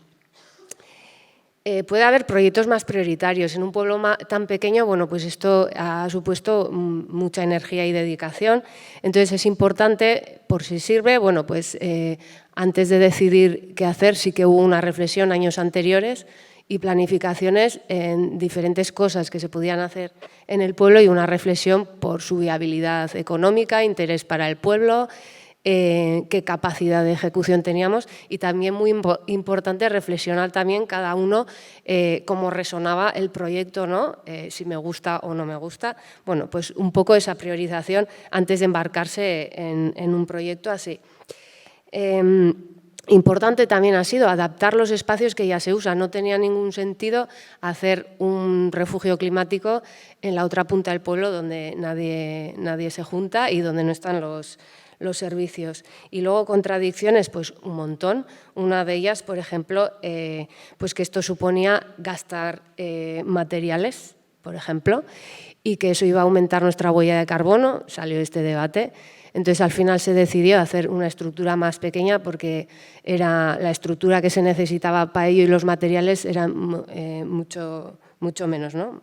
Puede haber proyectos más prioritarios. En un pueblo tan pequeño, bueno, pues esto ha supuesto mucha energía y dedicación. Entonces es importante, por si sirve, bueno, pues antes de decidir qué hacer, sí que hubo una reflexión años anteriores y planificaciones en diferentes cosas que se podían hacer en el pueblo y una reflexión por su viabilidad económica, interés para el pueblo, qué capacidad de ejecución teníamos y también muy importante reflexionar también cada uno cómo resonaba el proyecto, ¿no? Si me gusta o no me gusta. Bueno, pues un poco esa priorización antes de embarcarse en un proyecto así. Importante también ha sido adaptar los espacios que ya se usan. No tenía ningún sentido hacer un refugio climático en la otra punta del pueblo donde nadie se junta y donde no están los servicios. Y luego contradicciones, pues un montón. Una de ellas, por ejemplo, pues que esto suponía gastar materiales, por ejemplo, y que eso iba a aumentar nuestra huella de carbono. Salió este debate. Entonces, al final se decidió hacer una estructura más pequeña porque era la estructura que se necesitaba para ello y los materiales eran mucho menos, ¿no?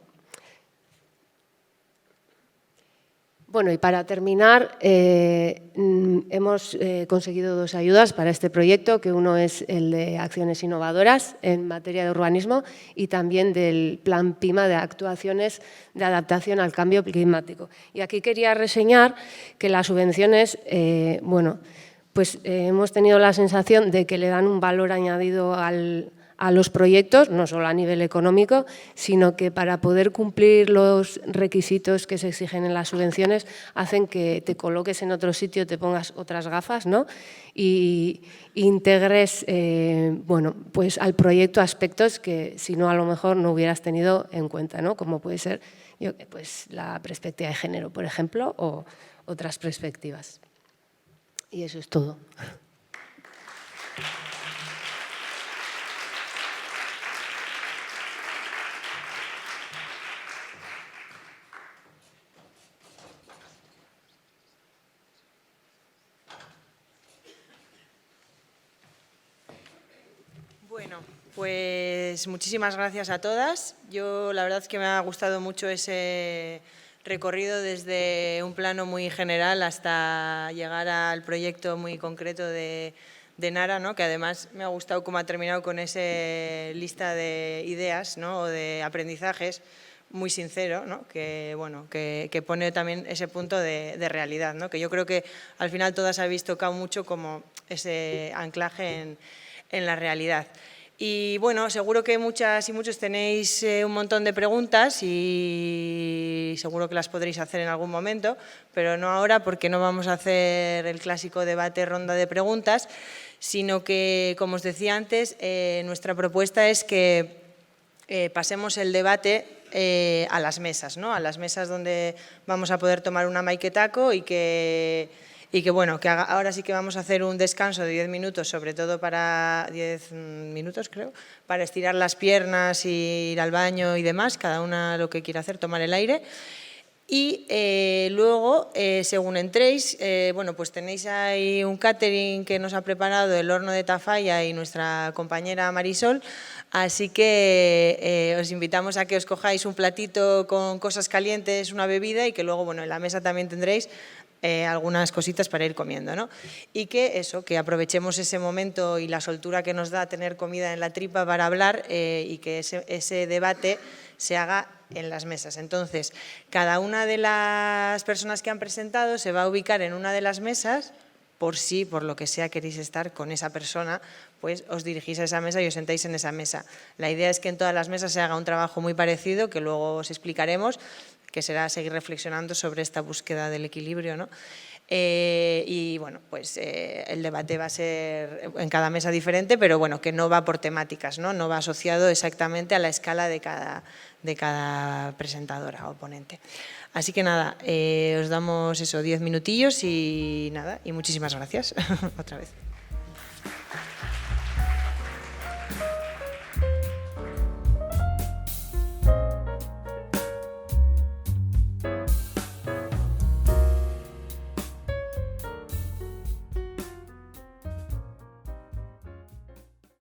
Bueno, y para terminar, hemos conseguido 2 ayudas para este proyecto, que uno es el de acciones innovadoras en materia de urbanismo y también del Plan PIMA de actuaciones de adaptación al cambio climático. Y aquí quería reseñar que las subvenciones, bueno, pues hemos tenido la sensación de que le dan un valor añadido a los proyectos, no solo a nivel económico, sino que para poder cumplir los requisitos que se exigen en las subvenciones hacen que te coloques en otro sitio, te pongas otras gafas, ¿no? Y integres bueno, pues al proyecto aspectos que si no a lo mejor no hubieras tenido en cuenta, ¿no? Como puede ser pues, la perspectiva de género, por ejemplo, o otras perspectivas. Y eso es todo. Bueno, pues muchísimas gracias a todas. Yo la verdad es que me ha gustado mucho ese recorrido desde un plano muy general hasta llegar al proyecto muy concreto de Nara, ¿no? Que además me ha gustado cómo ha terminado con esa lista de ideas, ¿no? O de aprendizajes muy sincero, ¿no? Que, bueno, que pone también ese punto de realidad, ¿no? Que yo creo que al final todas habéis tocado mucho como ese anclaje en la realidad. Y bueno, seguro que muchas y muchos tenéis un montón de preguntas y seguro que las podréis hacer en algún momento, pero no ahora porque no vamos a hacer el clásico debate ronda de preguntas, sino que, como os decía antes, nuestra propuesta es que pasemos el debate a las mesas, ¿no? A las mesas donde vamos a poder tomar una maiketako y que bueno, que ahora sí que vamos a hacer un descanso de 10 minutos, sobre todo para 10 minutos creo, para estirar las piernas y ir al baño y demás, cada una lo que quiera hacer, tomar el aire. Y luego, según entréis, bueno, pues tenéis ahí un catering que nos ha preparado el horno de Tafalla y nuestra compañera Marisol, así que os invitamos a que os cojáis un platito con cosas calientes, una bebida, y que luego, bueno, en la mesa también tendréis algunas cositas para ir comiendo, ¿no? Y que eso, que aprovechemos ese momento y la soltura que nos da tener comida en la tripa para hablar y que ese debate se haga en las mesas. Entonces, cada una de las personas que han presentado se va a ubicar en una de las mesas, por si, por lo que sea, queréis estar con esa persona, pues os dirigís a esa mesa y os sentáis en esa mesa. La idea es que en todas las mesas se haga un trabajo muy parecido, que luego os explicaremos, que será seguir reflexionando sobre esta búsqueda del equilibrio, ¿no? Y bueno, pues el debate va a ser en cada mesa diferente, pero bueno, que no va por temáticas, ¿no? No va asociado exactamente a la escala de cada presentadora o ponente. Así que nada, os damos eso, 10 minutillos y nada, y muchísimas gracias otra vez.